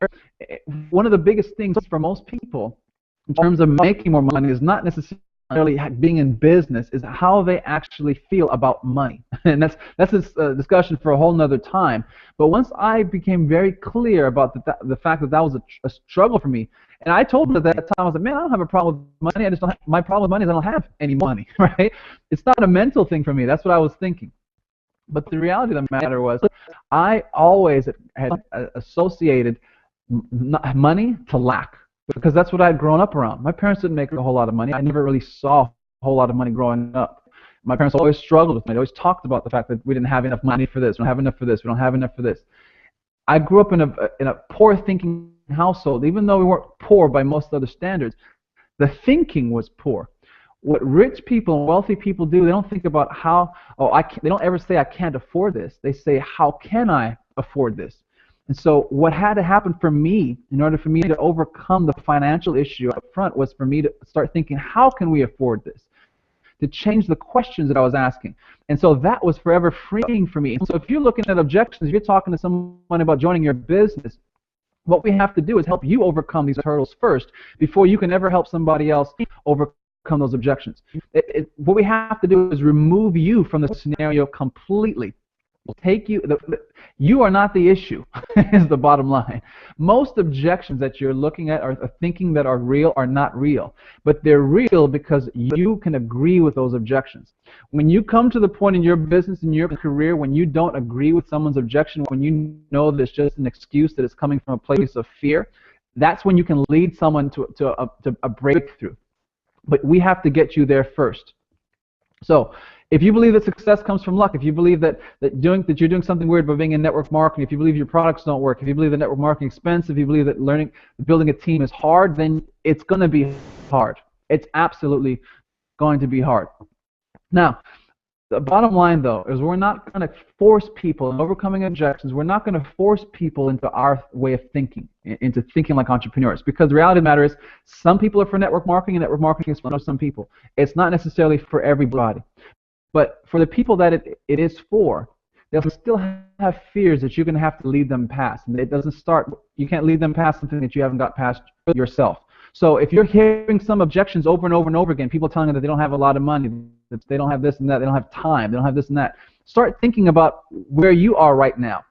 One of the biggest things for most people in terms of making more money is not necessarily being in business, is how they actually feel about money. And that's this discussion for a whole nother time. But once I became very clear about the fact that that was a struggle for me, and I told her at that time, I was like, man, I don't have a problem with money. I just don't have, my problem with money is I don't have any money, right? It's not a mental thing for me. That's what I was thinking. But the reality of the matter was, I always had associated money to lack, because that's what I had grown up around. My parents didn't make a whole lot of money. I never really saw a whole lot of money growing up. My parents always struggled with money. They always talked about the fact that we didn't have enough money for this, we don't have enough for this, we don't have enough for this. I grew up in a poor thinking household. Even though we weren't poor by most other standards, the thinking was poor. What rich people and wealthy people do, they don't think about how, they don't ever say I can't afford this. They say, how can I afford this? And so what had to happen for me, in order for me to overcome the financial issue up front, was for me to start thinking, how can we afford this? To change the questions that I was asking. And so that was forever freeing for me. And so if you're looking at objections, if you're talking to someone about joining your business, what we have to do is help you overcome these hurdles first before you can ever help somebody else overcome those objections. What we have to do is remove you from the scenario completely. We'll take you, you are not the issue, is the bottom line. Most objections that you're looking at or thinking that are real are not real. But they're real because you can agree with those objections. When you come to the point in your business, in your career, when you don't agree with someone's objection, when you know there's just an excuse that is coming from a place of fear, that's when you can lead someone to a breakthrough. But we have to get you there first. So if you believe that success comes from luck, if you believe that you're doing something weird by being in network marketing, if you believe your products don't work, if you believe that network marketing is expensive, if you believe that building a team is hard, then it's going to be hard. It's absolutely going to be hard. Now, the bottom line, though, is we're not going to force people in overcoming objections. We're not going to force people into our way of thinking, into thinking like entrepreneurs. Because the reality of the matter is, some people are for network marketing, and network marketing is for some people. It's not necessarily for everybody. But for the people that it is for, they'll still have fears that you're going to have to lead them past. And it doesn't start, you can't lead them past something that you haven't got past yourself. So if you're hearing some objections over and over and over again, people telling you that they don't have a lot of money, that they don't have this and that, they don't have time, they don't have this and that, start thinking about where you are right now.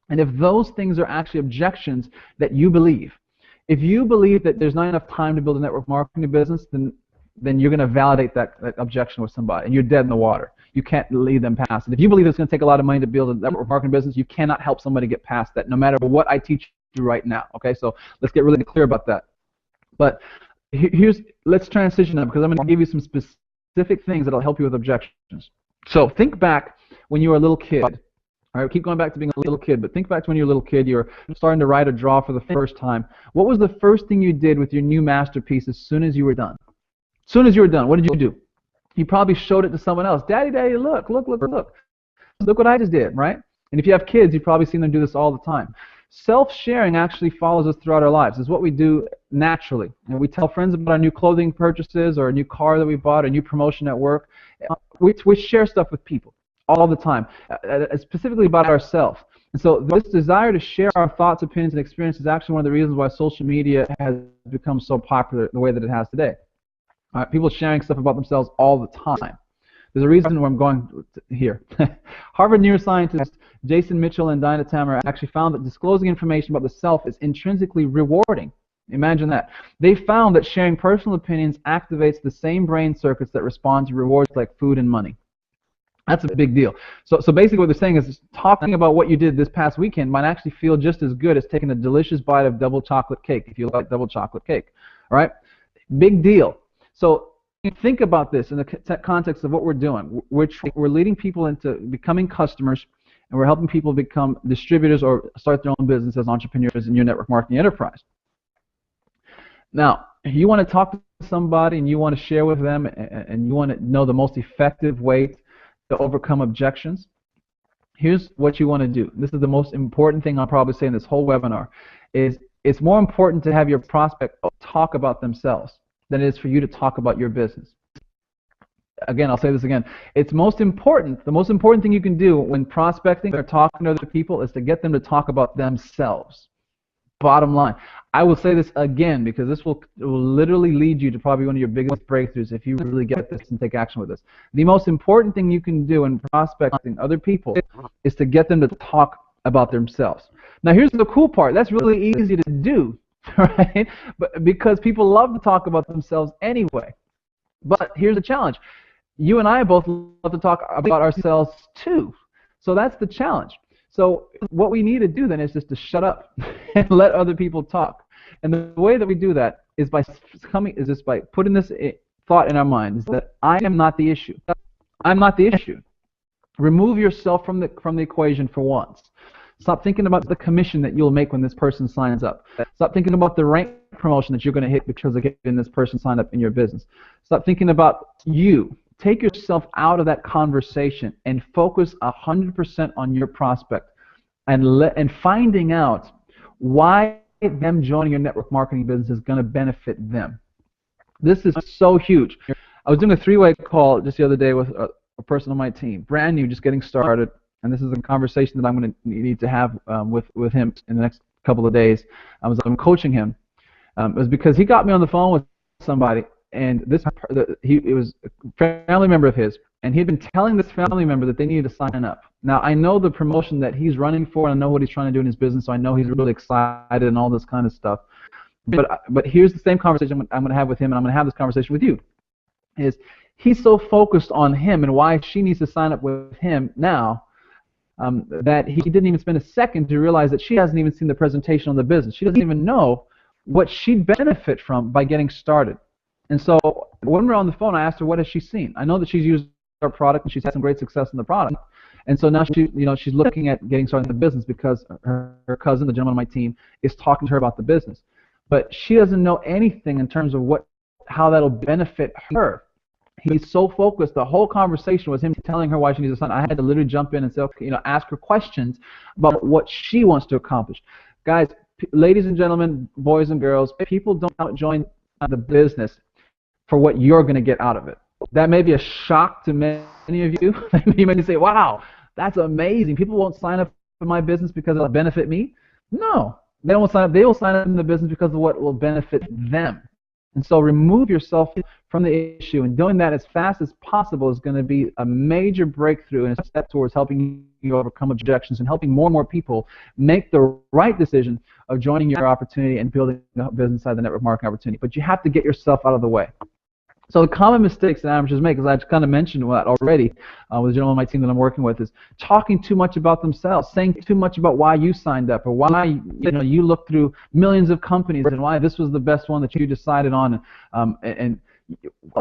And if those things are actually objections that you believe, if you believe that there's not enough time to build a network marketing business, then you're going to validate that objection with somebody, and you're dead in the water. You can't lead them past it. If you believe it's going to take a lot of money to build a network marketing business, you cannot help somebody get past that, no matter what I teach you right now. Okay, so let's get really clear about that. But let's transition now, because I'm going to give you some specific things that will help you with objections. So think back when you were a little kid. All right, keep going back to being a little kid, but think back to when you were a little kid, you were starting to write or draw for the first time. What was the first thing you did with your new masterpiece as soon as you were done? As soon as you were done, what did you do? You probably showed it to someone else. Daddy, Daddy, look, look, look, look. Look what I just did, right? And if you have kids, you've probably seen them do this all the time. Self-sharing actually follows us throughout our lives. It's what we do naturally. And we tell friends about our new clothing purchases or a new car that we bought, a new promotion at work. We share stuff with people all the time, specifically about ourselves. And so this desire to share our thoughts, opinions, and experiences is actually one of the reasons why social media has become so popular the way that it has today. People sharing stuff about themselves all the time. There's a reason where I'm going here. Harvard neuroscientists Jason Mitchell and Dinah Tamara actually found that disclosing information about the self is intrinsically rewarding. Imagine that. They found that sharing personal opinions activates the same brain circuits that respond to rewards like food and money. That's a big deal. So basically what they're saying is talking about what you did this past weekend might actually feel just as good as taking a delicious bite of double chocolate cake, if you like double chocolate cake. All right? Big deal. So think about this in the context of what we're doing. We're leading people into becoming customers, and we're helping people become distributors or start their own business as entrepreneurs in your network marketing enterprise. Now, you want to talk to somebody and you want to share with them and you want to know the most effective way to overcome objections. Here's what you want to do. This is the most important thing I'll probably say in this whole webinar. It's more important to have your prospect talk about themselves than it is for you to talk about your business. Again, I'll say this again. The most important thing you can do when prospecting or talking to other people is to get them to talk about themselves. Bottom line. I will say this again because this will literally lead you to probably one of your biggest breakthroughs if you really get this and take action with this. The most important thing you can do in prospecting other people is to get them to talk about themselves. Now here's the cool part. That's really easy to do, right? But because people love to talk about themselves anyway. But here's the challenge. You and I both love to talk about ourselves too. So that's the challenge. So what we need to do then is just to shut up and let other people talk. And the way that we do that is by putting this thought in our mind, is that I am not the issue. I'm not the issue. Remove yourself from the equation for once. Stop thinking about the commission that you'll make when this person signs up. Stop thinking about the rank promotion that you're going to hit because of getting this person signed up in your business. Stop thinking about you. Take yourself out of that conversation and focus 100% on your prospect and finding out why them joining your network marketing business is going to benefit them. This is so huge. I was doing a three-way call just the other day with a person on my team, brand new, just getting started, and this is a conversation that I'm going to need to have with him in the next couple of days. I'm coaching him. It was because he got me on the phone with somebody, and it was a family member of his, and he'd been telling this family member that they needed to sign up. Now, I know the promotion that he's running for, and I know what he's trying to do in his business, so I know he's really excited and all this kind of stuff. But here's the same conversation I'm going to have with him, and I'm going to have this conversation with you. He's so focused on him and why she needs to sign up with him now that he didn't even spend a second to realize that she hasn't even seen the presentation on the business. She doesn't even know what she'd benefit from by getting started. And so when we're on the phone, I asked her, what has she seen? I know that she's used our product and she's had some great success in the product. And so now she's looking at getting started in the business because her cousin, the gentleman on my team, is talking to her about the business. But she doesn't know anything in terms of how that'll benefit her. He's so focused. The whole conversation was him telling her why she needs a son. I had to literally jump in and say, okay, ask her questions about what she wants to accomplish. Guys, ladies and gentlemen, boys and girls, people don't join the business for what you're going to get out of it. That may be a shock to many of you. You may say, wow, that's amazing. People won't sign up for my business because it'll benefit me. No, they won't sign up. They will sign up in the business because of what will benefit them. And so remove yourself from the issue, and doing that as fast as possible is going to be a major breakthrough and a step towards helping you overcome objections and helping more and more people make the right decision of joining your opportunity and building a business inside the network marketing opportunity. But you have to get yourself out of the way. So the common mistakes that amateurs make, as I kind of mentioned that already with a gentleman on my team that I'm working with, is talking too much about themselves, saying too much about why you signed up or why you looked through millions of companies and why this was the best one that you decided on, and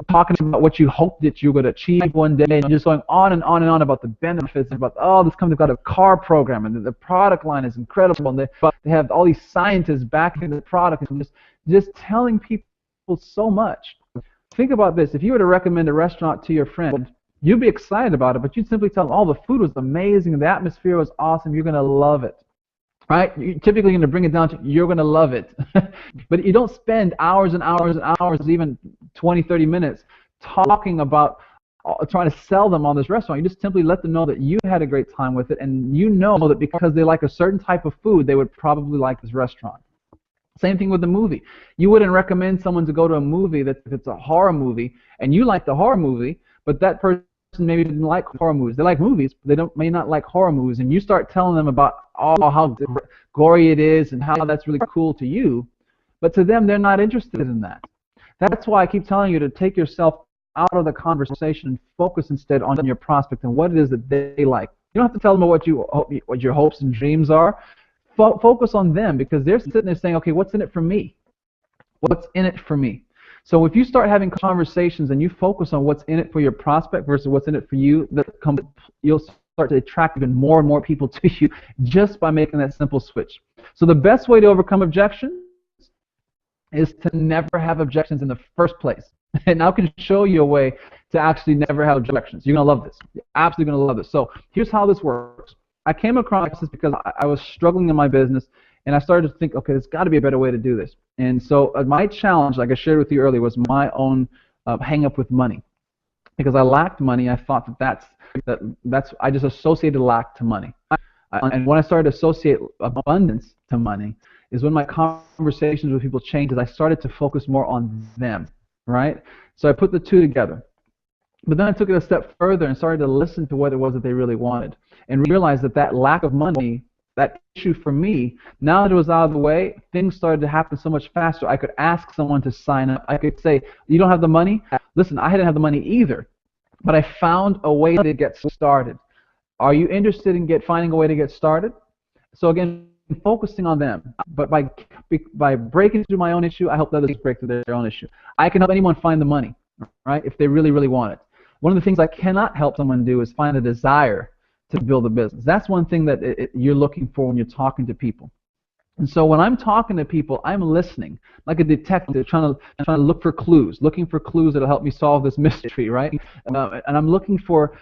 talking about what you hoped that you would achieve one day, and just going on and on and on about the benefits, about, oh, this company's got a car program and the product line is incredible, and they have all these scientists backing the product, and just telling people so much. Think about this. If you were to recommend a restaurant to your friend, you'd be excited about it, but you'd simply tell them, oh, the food was amazing, the atmosphere was awesome, you're going to love it. Right? You're typically going to bring it down to, you're going to love it. But you don't spend hours and hours and hours, even 20, 30 minutes, talking about trying to sell them on this restaurant. You just simply let them know that you had a great time with it, and you know that because they like a certain type of food, they would probably like this restaurant. Same thing with the movie. You wouldn't recommend someone to go to a movie if it's a horror movie, and you like the horror movie, but that person maybe didn't like horror movies. They like movies, but they may not like horror movies, and you start telling them about how gory it is and how that's really cool to you, but to them, they're not interested in that. That's why I keep telling you to take yourself out of the conversation and focus instead on your prospect and what it is that they like. You don't have to tell them what your hopes and dreams are. Focus on them, because they're sitting there saying, okay, what's in it for me? What's in it for me? So if you start having conversations and you focus on what's in it for your prospect versus what's in it for you, you'll start to attract even more and more people to you just by making that simple switch. So the best way to overcome objections is to never have objections in the first place. And I can show you a way to actually never have objections. You're going to love this. You're absolutely going to love this. So here's how this works. I came across this because I was struggling in my business, and I started to think, okay, there's got to be a better way to do this. And so my challenge, like I shared with you earlier, was my own hang up with money. Because I lacked money, I thought I just associated lack to money. And when I started to associate abundance to money is when my conversations with people changed, as I started to focus more on them, right? So I put the two together. But then I took it a step further and started to listen to what it was that they really wanted, and realized that lack of money, that issue for me, now that it was out of the way, things started to happen so much faster. I could ask someone to sign up. I could say, you don't have the money? Listen, I didn't have the money either, but I found a way to get started. Are you interested in finding a way to get started? So again, focusing on them, but by breaking through my own issue, I help others break through their own issue. I can help anyone find the money, right, if they really, really want it. One of the things I cannot help someone do is find a desire to build a business. That's one thing that you're looking for when you're talking to people. And so when I'm talking to people, I'm listening like a detective, trying to look for clues, that'll help me solve this mystery, right? And I'm looking for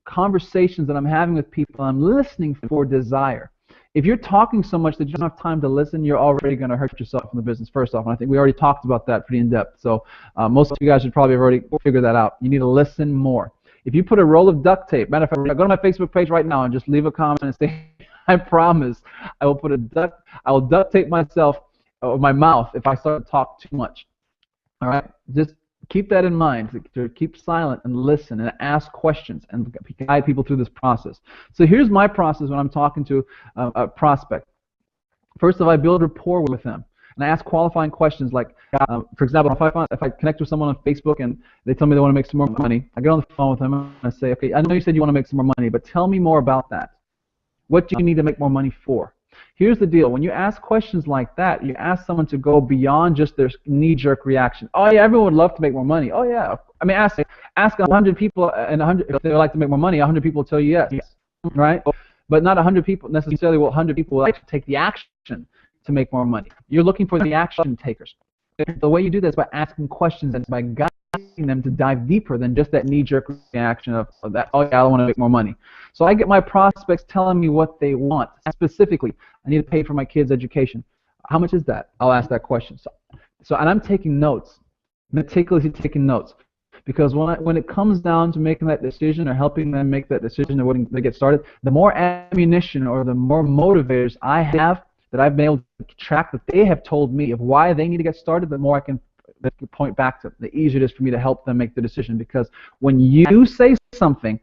conversations that I'm having with people. I'm listening for desire. If you're talking so much that you don't have time to listen, you're already going to hurt yourself in the business, first off. And I think we already talked about that pretty in depth. So most of you guys should probably have already figured that out. You need to listen more. If you put a roll of duct tape, matter of fact, go to my Facebook page right now and just leave a comment and say, I promise I will duct tape myself or my mouth if I start to talk too much. All right? Just keep that in mind. To keep silent and listen and ask questions and guide people through this process. So here's my process when I'm talking to a prospect. First of all, I build rapport with them. And I ask qualifying questions like, for example, if I connect with someone on Facebook and they tell me they want to make some more money, I get on the phone with them and I say, okay, I know you said you want to make some more money, but tell me more about that. What do you need to make more money for? Here's the deal. When you ask questions like that, you ask someone to go beyond just their knee-jerk reaction. Oh, yeah, everyone would love to make more money. Oh, yeah. I mean, ask 100 people, and if they would like to make more money, 100 people will tell you yes, right? But not 100 people necessarily. 100 people will like to take the action to make more money. You're looking for the action takers. The way you do this is by asking questions and by guiding them to dive deeper than just that knee-jerk reaction of that, oh yeah, I want to make more money. So I get my prospects telling me what they want. Specifically, I need to pay for my kids' education. How much is that? I'll ask that question. And I'm taking notes, meticulously taking notes. Because when it comes down to making that decision or helping them make that decision or when they get started, the more ammunition or the more motivators I have that I've been able to track that they have told me of why they need to get started, the more I can point back to, the easier it is for me to help them make the decision. Because when you say something,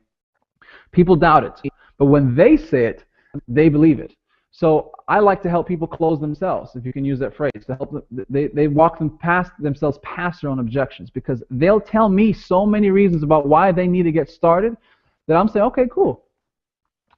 people doubt it. But when they say it, they believe it. So I like to help people close themselves, if you can use that phrase, to help them. They walk themselves past their own objections, because they'll tell me so many reasons about why they need to get started that I'm saying, okay, cool.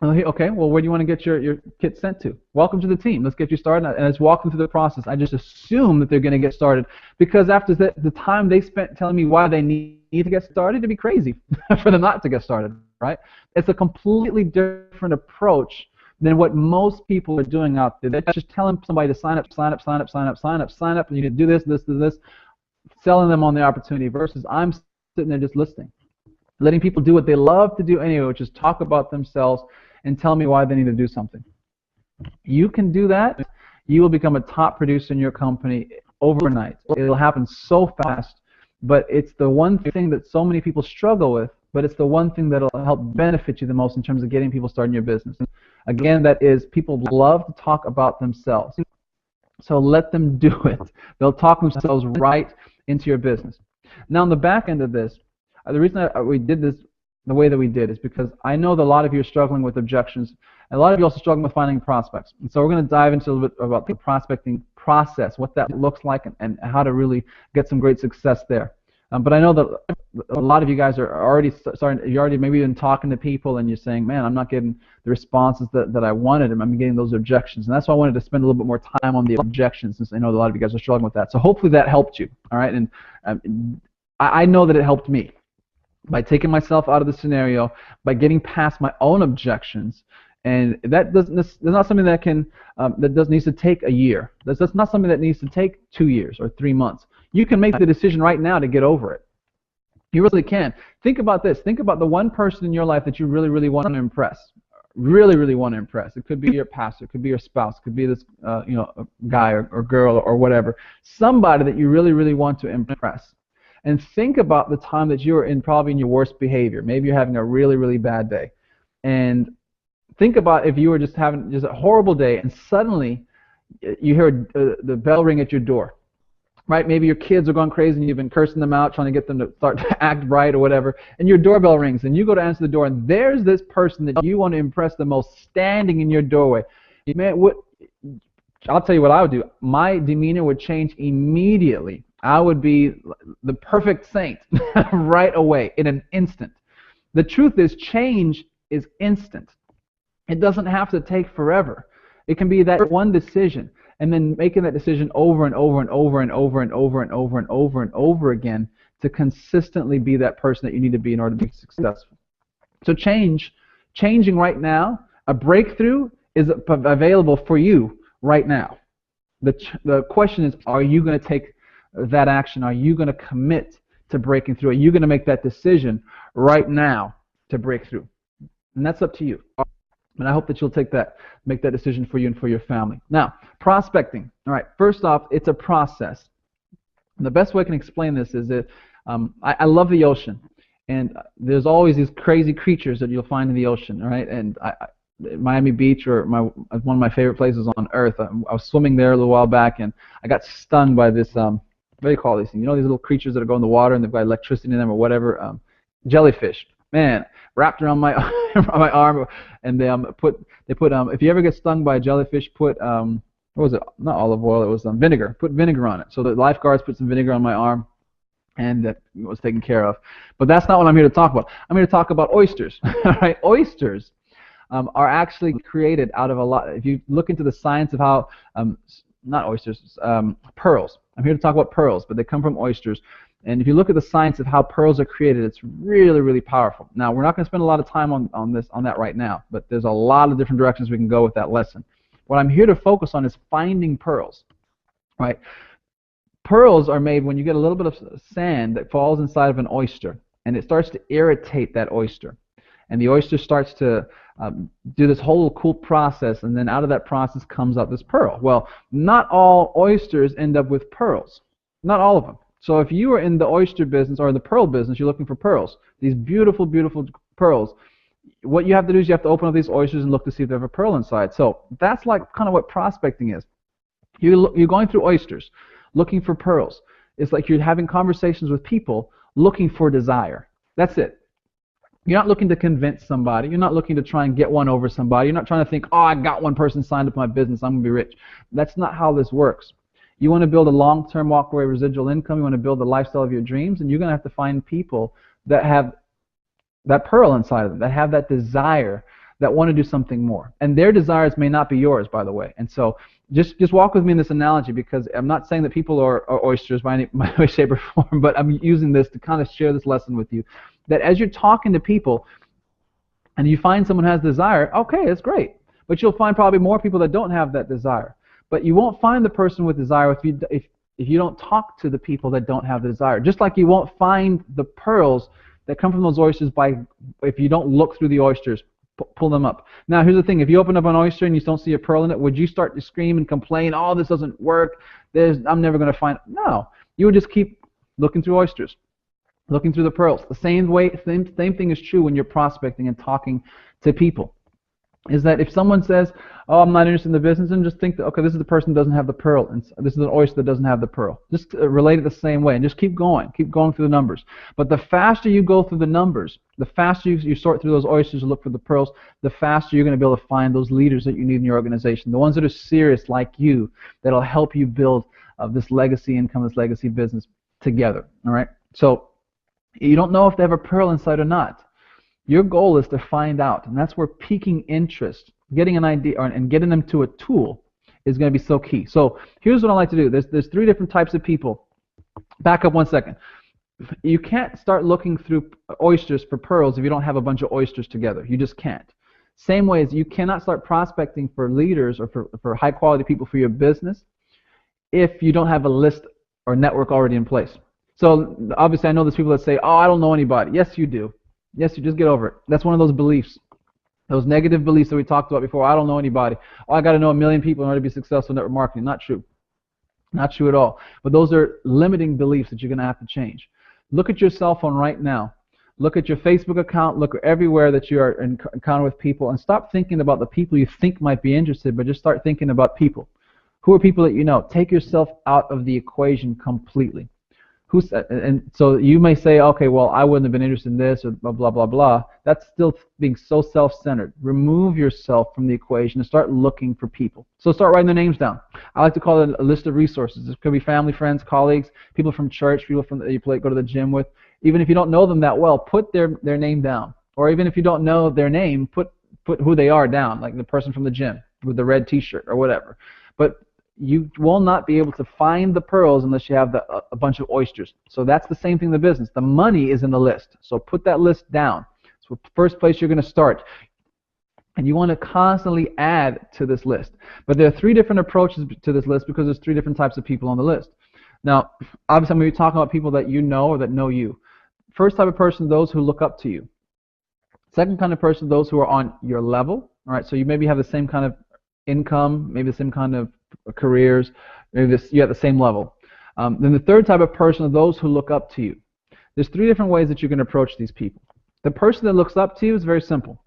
Okay, well, where do you want to get your kit sent to? Welcome to the team. Let's get you started. And it's walking through the process. I just assume that they're going to get started, because after the time they spent telling me why they need to get started, it'd be crazy for them not to get started, right? It's a completely different approach than what most people are doing out there. They're just telling somebody to sign up, and you can do this, selling them on the opportunity, versus I'm sitting there just listening, letting people do what they love to do anyway, which is talk about themselves and tell me why they need to do something. You can do that. You will become a top producer in your company overnight. It'll happen so fast, but it's the one thing that so many people struggle with but it's the one thing that'll help benefit you the most in terms of getting people starting your business. Again, that is, people love to talk about themselves. So let them do it. They'll talk themselves right into your business. Now, on the back end of this, the reason we did this the way that we did is because I know that a lot of you are struggling with objections, and a lot of you are also struggling with finding prospects. And so we're going to dive into a little bit about the prospecting process, what that looks like, and how to really get some great success there. But I know that a lot of you guys are already starting, you're already maybe been talking to people and you're saying, man, I'm not getting the responses that I wanted, and I'm getting those objections. And that's why I wanted to spend a little bit more time on the objections, since I know that a lot of you guys are struggling with that. So hopefully that helped you, all right? And I know that it helped me by taking myself out of the scenario, by getting past my own objections. And that's not something that needs to take a year. That's not something that needs to take 2 years or 3 months. You can make the decision right now to get over it. You really can. Think about this. Think about the one person in your life that you really, really want to impress. Really, really want to impress. It could be your pastor. It could be your spouse. It could be this, a guy or girl or whatever. Somebody that you really, really want to impress. And think about the time that you are probably in your worst behavior. Maybe you're having a really, really bad day. And think about if you were just having a horrible day and suddenly you hear the bell ring at your door. Right? Maybe your kids are going crazy and you've been cursing them out, trying to get them to start to act right or whatever, and your doorbell rings and you go to answer the door and there's this person that you want to impress the most standing in your doorway. Man, I'll tell you what I would do. My demeanor would change immediately. I would be the perfect saint right away in an instant. The truth is, change is instant. It doesn't have to take forever. It can be that one decision, and then making that decision over and over and over and over and over and over and over and over again to consistently be that person that you need to be in order to be successful. So changing right now, a breakthrough is available for you right now. The question is, are you going to take that action? Are you going to commit to breaking through? Are you going to make that decision right now to break through? And that's up to you. And I hope that you'll make that decision for you and for your family. Now, prospecting. All right, first off, it's a process. And the best way I can explain this is that I love the ocean. And there's always these crazy creatures that you'll find in the ocean, all right? And Miami Beach, or one of my favorite places on earth, I was swimming there a little while back, and I got stung by this, what do you call these things? You know these little creatures that go in the water and they've got electricity in them or whatever? Jellyfish. Man, wrapped around my my arm, and they put if you ever get stung by a jellyfish, put what was it? Not olive oil, it was vinegar. Put vinegar on it. So the lifeguards put some vinegar on my arm, and that was taken care of. But that's not what I'm here to talk about. I'm here to talk about oysters. All right, oysters are actually created out of a lot. If you look into the science of how not oysters, pearls. I'm here to talk about pearls, but they come from oysters. And if you look at the science of how pearls are created, it's really, really powerful. Now, we're not going to spend a lot of time on that right now, but there's a lot of different directions we can go with that lesson. What I'm here to focus on is finding pearls. Right? Pearls are made when you get a little bit of sand that falls inside of an oyster, and it starts to irritate that oyster. And the oyster starts to do this whole cool process, and then out of that process comes out this pearl. Well, not all oysters end up with pearls. Not all of them. So if you are in the oyster business or the pearl business, you're looking for pearls, these beautiful, beautiful pearls. What you have to do is you have to open up these oysters and look to see if they have a pearl inside. So that's like kind of what prospecting is. You're going through oysters, looking for pearls. It's like you're having conversations with people looking for desire. That's it. You're not looking to convince somebody. You're not looking to try and get one over somebody. You're not trying to think, oh, I got one person signed up for my business, I'm going to be rich. That's not how this works. You want to build a long-term walk-away residual income. You want to build the lifestyle of your dreams, and you're going to have to find people that have that pearl inside of them, that have that desire, that want to do something more. And their desires may not be yours, by the way. And so just walk with me in this analogy, because I'm not saying that people are oysters by any way, shape, or form, but I'm using this to kind of share this lesson with you, that as you're talking to people and you find someone who has desire, okay, that's great. But you'll find probably more people that don't have that desire. But you won't find the person with desire if you don't talk to the people that don't have the desire. Just like you won't find the pearls that come from those oysters if you don't look through the oysters, pull them up. Now, here's the thing. If you open up an oyster and you don't see a pearl in it, would you start to scream and complain, oh, this doesn't work, I'm never going to find it? No. You would just keep looking through oysters. Looking through the pearls. The same thing is true when you're prospecting and talking to people. Is that if someone says, "Oh, I'm not interested in the business," and just think that, okay, this is the person who doesn't have the pearl, and this is an oyster that doesn't have the pearl. Just relate it the same way, and just keep going through the numbers. But the faster you go through the numbers, the faster you sort through those oysters and look for the pearls, the faster you're going to be able to find those leaders that you need in your organization, the ones that are serious like you, that'll help you build this legacy income, this legacy business together. All right. So you don't know if they have a pearl inside or not. Your goal is to find out, and that's where piquing interest, getting an idea, and getting them to a tool is going to be so key. So here's what I like to do. There's 3 different types of people. Back up 1 second. You can't start looking through oysters for pearls if you don't have a bunch of oysters together. You just can't. Same way as you cannot start prospecting for leaders or for high-quality people for your business if you don't have a list or network already in place. So obviously I know there's people that say, "Oh, I don't know anybody." Yes, you do. Yes, you just get over it. That's one of those beliefs, those negative beliefs that we talked about before. I don't know anybody. Oh, I got to know 1,000,000 people in order to be successful in network marketing. Not true. Not true at all. But those are limiting beliefs that you're going to have to change. Look at your cell phone right now. Look at your Facebook account. Look everywhere that you are in encounter with people, and stop thinking about the people you think might be interested, but just start thinking about people. Who are people that you know? Take yourself out of the equation completely. And so you may say, okay, well, I wouldn't have been interested in this, or blah, blah, blah, blah. That's still being so self-centered. Remove yourself from the equation and start looking for people. So start writing their names down. I like to call it a list of resources. This could be family, friends, colleagues, people from church, people from that you go to the gym with. Even if you don't know them that well, put their name down. Or even if you don't know their name, put who they are down, like the person from the gym with the red T-shirt or whatever. But you will not be able to find the pearls unless you have a bunch of oysters. So that's the same thing in the business. The money is in the list. So put that list down. So first place you're going to start. And you want to constantly add to this list. But there are 3 different approaches to this list because there's 3 different types of people on the list. Now, obviously I'm going to be talking about people that you know or that know you. First type of person, those who look up to you. Second kind of person, those who are on your level. All right, so you maybe have the same kind of income, maybe the same kind of careers, maybe you're at the same level. Then the third type of person are those who look up to you. There's 3 different ways that you can approach these people. The person that looks up to you is very simple.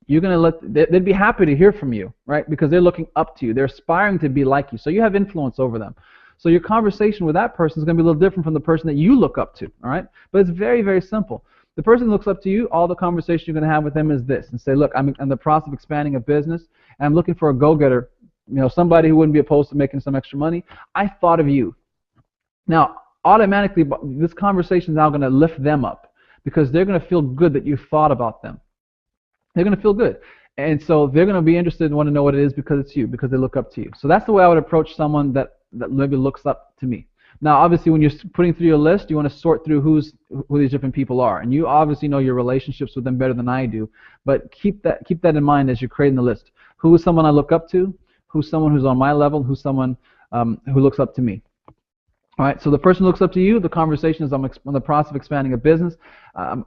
You're going to they'd be happy to hear from you, right? Because they're looking up to you. They're aspiring to be like you. So you have influence over them. So your conversation with that person is going to be a little different from the person that you look up to, all right? But it's very, very simple. The person that looks up to you, all the conversation you're going to have with them is this, and say, look, I'm in the process of expanding a business, and I'm looking for a go-getter, somebody who wouldn't be opposed to making some extra money. I thought of you. Now, automatically, this conversation is now going to lift them up because they're going to feel good that you thought about them. They're going to feel good. And so they're going to be interested and want to know what it is because it's you, because they look up to you. So that's the way I would approach someone that maybe looks up to me. Now, obviously, when you're putting through your list, you want to sort through who these different people are. And you obviously know your relationships with them better than I do. But keep that in mind as you're creating the list. Who is someone I look up to? Who's someone who's on my level? Who's someone who looks up to me? All right, so the person who looks up to you, the conversation is I'm in the process of expanding a business. I'm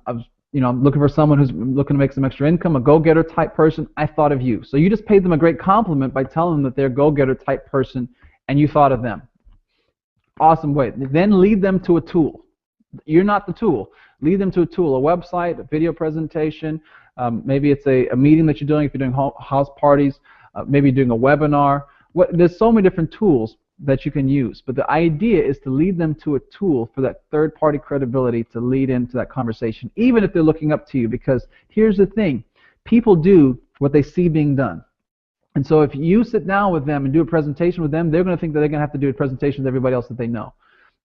looking for someone who's looking to make some extra income, a go-getter type person. I thought of you. So you just paid them a great compliment by telling them that they're a go-getter type person and you thought of them. Awesome way. Then lead them to a tool. You're not the tool. Lead them to a tool, a website, a video presentation. Maybe it's a meeting that you're doing if you're doing house parties. Maybe doing a webinar. There's so many different tools that you can use. But the idea is to lead them to a tool for that third-party credibility to lead into that conversation, even if they're looking up to you. Because here's the thing. People do what they see being done. And so if you sit down with them and do a presentation with them, they're going to think that they're going to have to do a presentation with everybody else that they know.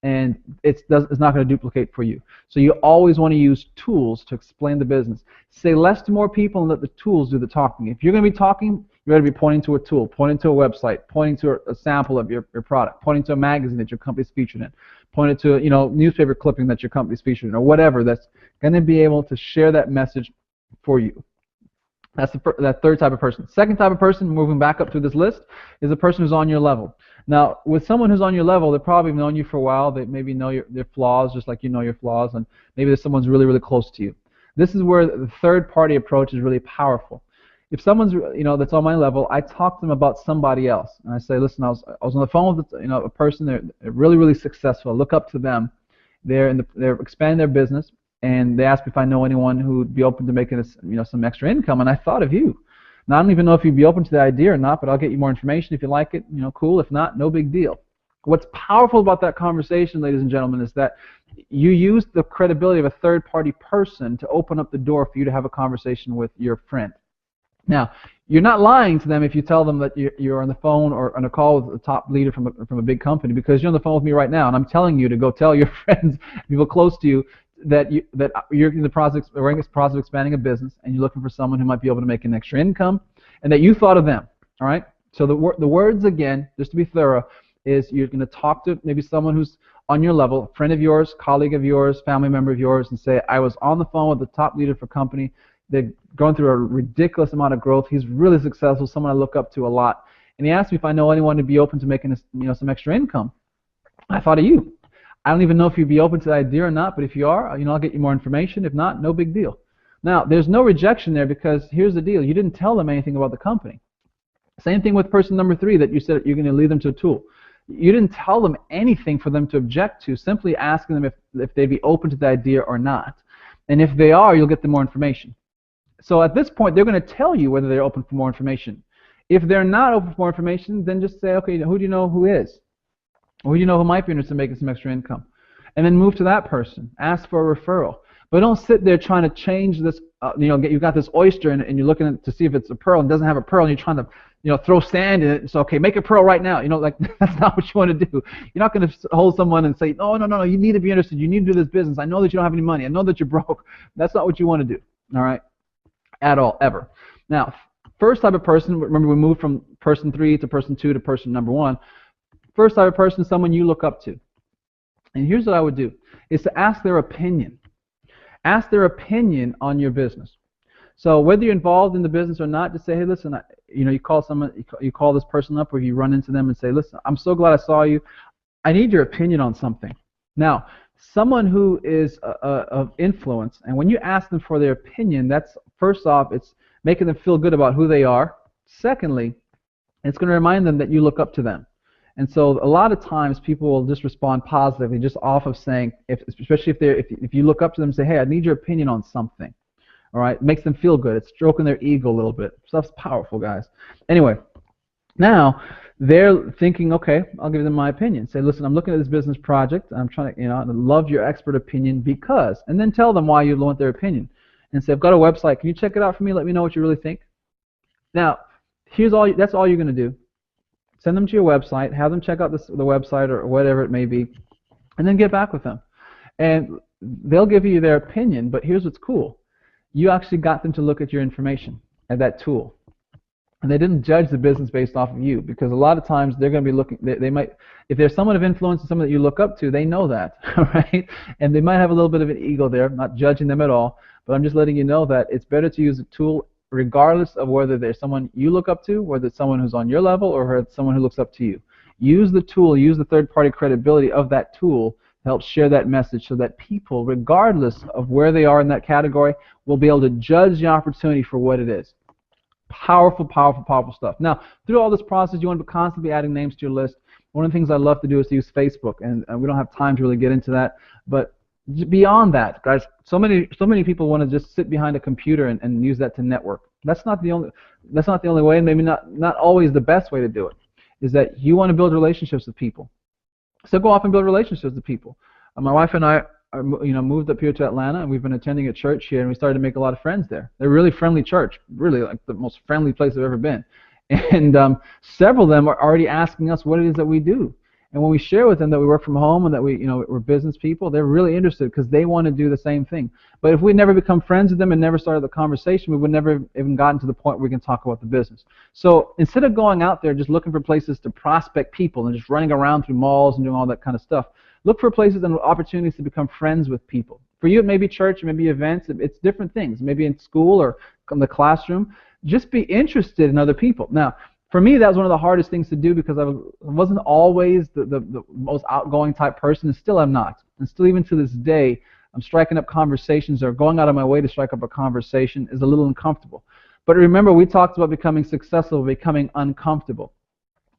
And it's not going to duplicate for you. So you always want to use tools to explain the business. Say less to more people and let the tools do the talking. If you're going to be talking, you're going to be pointing to a tool, pointing to a website, pointing to a sample of your product, pointing to a magazine that your company's featured in, pointing to a newspaper clipping that your company's featured in, or whatever that's going to be able to share that message for you. That's that third type of person. Second type of person, moving back up through this list, is a person who's on your level. Now, with someone who's on your level, they've probably known you for a while. They maybe know their flaws just like you know your flaws, and maybe there's someone's really, really close to you. This is where the third-party approach is really powerful. If someone's that's on my level, I talk to them about somebody else, and I say, listen, I was on the phone with a person. They're really, really successful. I look up to them, they're expanding their business, and they asked me if I know anyone who would be open to making us, some extra income, and I thought of you. Now, I don't even know if you'd be open to the idea or not, but I'll get you more information if you like it. Cool. If not, no big deal. What's powerful about that conversation, ladies and gentlemen, is that you use the credibility of a third-party person to open up the door for you to have a conversation with your friend. Now, you're not lying to them if you tell them that you're on the phone or on a call with a top leader from a big company, because you're on the phone with me right now, and I'm telling you to go tell your friends, people close to you, that you're in the process of expanding a business, and you're looking for someone who might be able to make an extra income, and that you thought of them. All right. So the words, again, just to be thorough, is you're going to talk to maybe someone who's on your level, a friend of yours, colleague of yours, family member of yours, and say, I was on the phone with the top leader for a company. They're going through a ridiculous amount of growth. He's really successful, someone I look up to a lot. And he asked me if I know anyone to be open to making some extra income. I thought of you. I don't even know if you'd be open to the idea or not, but if you are, I'll get you more information. If not, no big deal. Now, there's no rejection there, because here's the deal. You didn't tell them anything about the company. Same thing with person number 3, that you said you're going to lead them to a tool. You didn't tell them anything for them to object to, simply asking them if they'd be open to the idea or not. And if they are, you'll get them more information. So at this point, they're going to tell you whether they're open for more information. If they're not open for more information, then just say, okay, who do you know who is? Or who do you know who might be interested in making some extra income? And then move to that person. Ask for a referral. But don't sit there trying to change this, you've got this oyster and you're looking to see if it's a pearl and doesn't have a pearl, and you're trying to throw sand in it. So, okay, make a pearl right now. That's not what you want to do. You're not going to hold someone and say, no, you need to be interested. You need to do this business. I know that you don't have any money. I know that you're broke. That's not what you want to do, all right, at all, ever. Now, first type of person, remember we moved from person 3 to person 2 to person number 1. First type of person is someone you look up to. And here's what I would do, is to ask their opinion. Ask their opinion on your business. So whether you're involved in the business or not, just say, hey, listen, you call someone, you call this person up, or you run into them and say, listen, I'm so glad I saw you. I need your opinion on something. Now, someone who is of influence, and when you ask them for their opinion, that's, first off, it's making them feel good about who they are. Secondly, it's going to remind them that you look up to them. And so a lot of times people will just respond positively just off of saying, especially if you look up to them and say, hey, I need your opinion on something. All right, it makes them feel good. It's stroking their ego a little bit. Stuff's powerful, guys. Anyway, now they're thinking, okay, I'll give them my opinion. Say, listen, I'm looking at this business project. I'm trying to, I love your expert opinion because, and then tell them why you want their opinion. And say, I've got a website. Can you check it out for me? Let me know what you really think. Now, that's all you're going to do. Send them to your website, have them check out the website or whatever it may be, and then get back with them. And they'll give you their opinion, but here's what's cool. You actually got them to look at your information, at that tool. And they didn't judge the business based off of you, because a lot of times they're going to be looking, they might, if there's someone of influence and someone that you look up to, they know that, right? And they might have a little bit of an ego there. I'm not judging them at all, but I'm just letting you know that it's better to use a tool regardless of whether there's someone you look up to, whether it's someone who's on your level, or it's someone who looks up to you. Use the tool, use the third-party credibility of that tool to help share that message, so that people, regardless of where they are in that category, will be able to judge the opportunity for what it is. Powerful, powerful, powerful stuff. Now, through all this process, you want to constantly be adding names to your list. One of the things I love to do is to use Facebook, and we don't have time to really get into that, but beyond that, guys, so many people want to just sit behind a computer and use that to network. That's not the only way, and maybe not always the best way to do it. Is that you want to build relationships with people. So go off and build relationships with people. My wife and I moved up here to Atlanta, and we've been attending a church here, and we started to make a lot of friends there. They're a really friendly church, really like the most friendly place I've ever been. And several of them are already asking us what it is that we do. And when we share with them that we work from home and that we're business people, they're really interested because they want to do the same thing. But if we never become friends with them and never started the conversation, we would never even gotten to the point where we can talk about the business. So instead of going out there just looking for places to prospect people and just running around through malls and doing all that kind of stuff, look for places and opportunities to become friends with people. For you, it may be church, it may be events, it's different things. Maybe in school or in the classroom. Just be interested in other people. Now, for me, that was one of the hardest things to do because I wasn't always the most outgoing type person, and still I'm not. And still, even to this day, I'm striking up conversations or going out of my way to strike up a conversation is a little uncomfortable. But remember, we talked about becoming successful, becoming uncomfortable.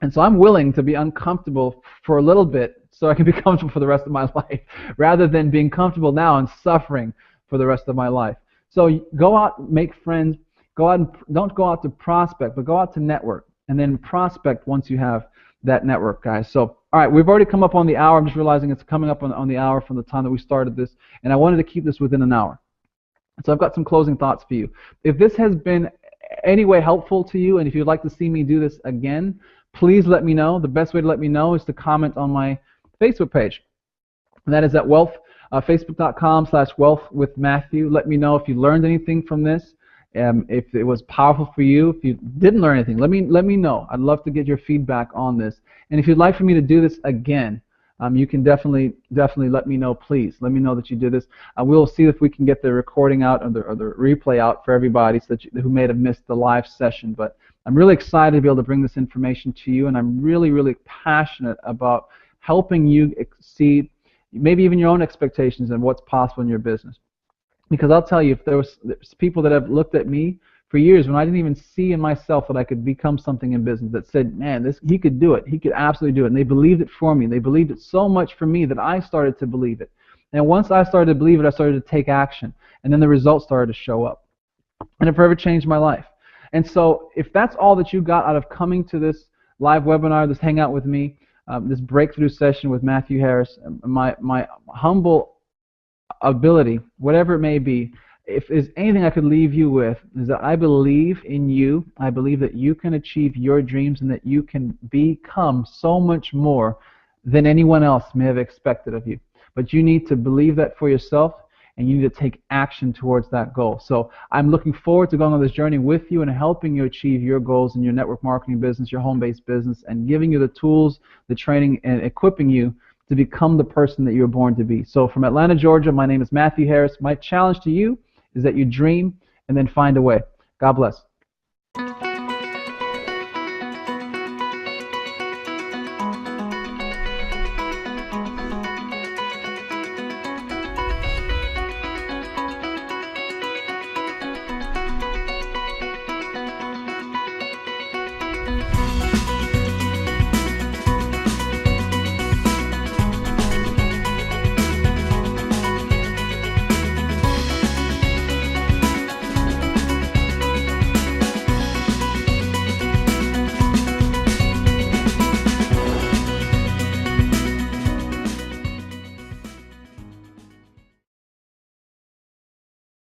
And so I'm willing to be uncomfortable for a little bit so I can be comfortable for the rest of my life, rather than being comfortable now and suffering for the rest of my life. So go out, make friends, go out and don't go out to prospect, but go out to network, and then prospect once you have that network, guys. So, all right, we've already come up on the hour. I'm just realizing it's coming up on the hour from the time that we started this, and I wanted to keep this within an hour. So I've got some closing thoughts for you. If this has been any way helpful to you, and if you'd like to see me do this again, please let me know. The best way to let me know is to comment on my Facebook page. And that is at facebook.com/wealthwithmatthew. Let me know if you learned anything from this, if it was powerful for you. If you didn't learn anything, let me know. I'd love to get your feedback on this. And if you'd like for me to do this again, you can definitely let me know. Please let me know that you did this. We'll see if we can get the recording out or the replay out for everybody who may have missed the live session. But I'm really excited to be able to bring this information to you, and I'm really passionate about helping you exceed maybe even your own expectations and what's possible in your business. Because I'll tell you, if there's people that have looked at me for years when I didn't even see in myself that I could become something in business, that said, man, he could do it. He could absolutely do it. And they believed it for me. They believed it so much for me that I started to believe it. And once I started to believe it, I started to take action. And then the results started to show up. And it forever changed my life. And so if that's all that you got out of coming to this live webinar, this hangout with me, this breakthrough session with Matthew Harris, my humble ability, whatever it may be, if there's anything I could leave you with, is that I believe in you. I believe that you can achieve your dreams and that you can become so much more than anyone else may have expected of you. But you need to believe that for yourself, and you need to take action towards that goal. So I'm looking forward to going on this journey with you and helping you achieve your goals in your network marketing business, your home-based business, and giving you the tools, the training, and equipping you to become the person that you were born to be. So from Atlanta, Georgia, my name is Matthew Harris. My challenge to you is that you dream and then find a way. God bless.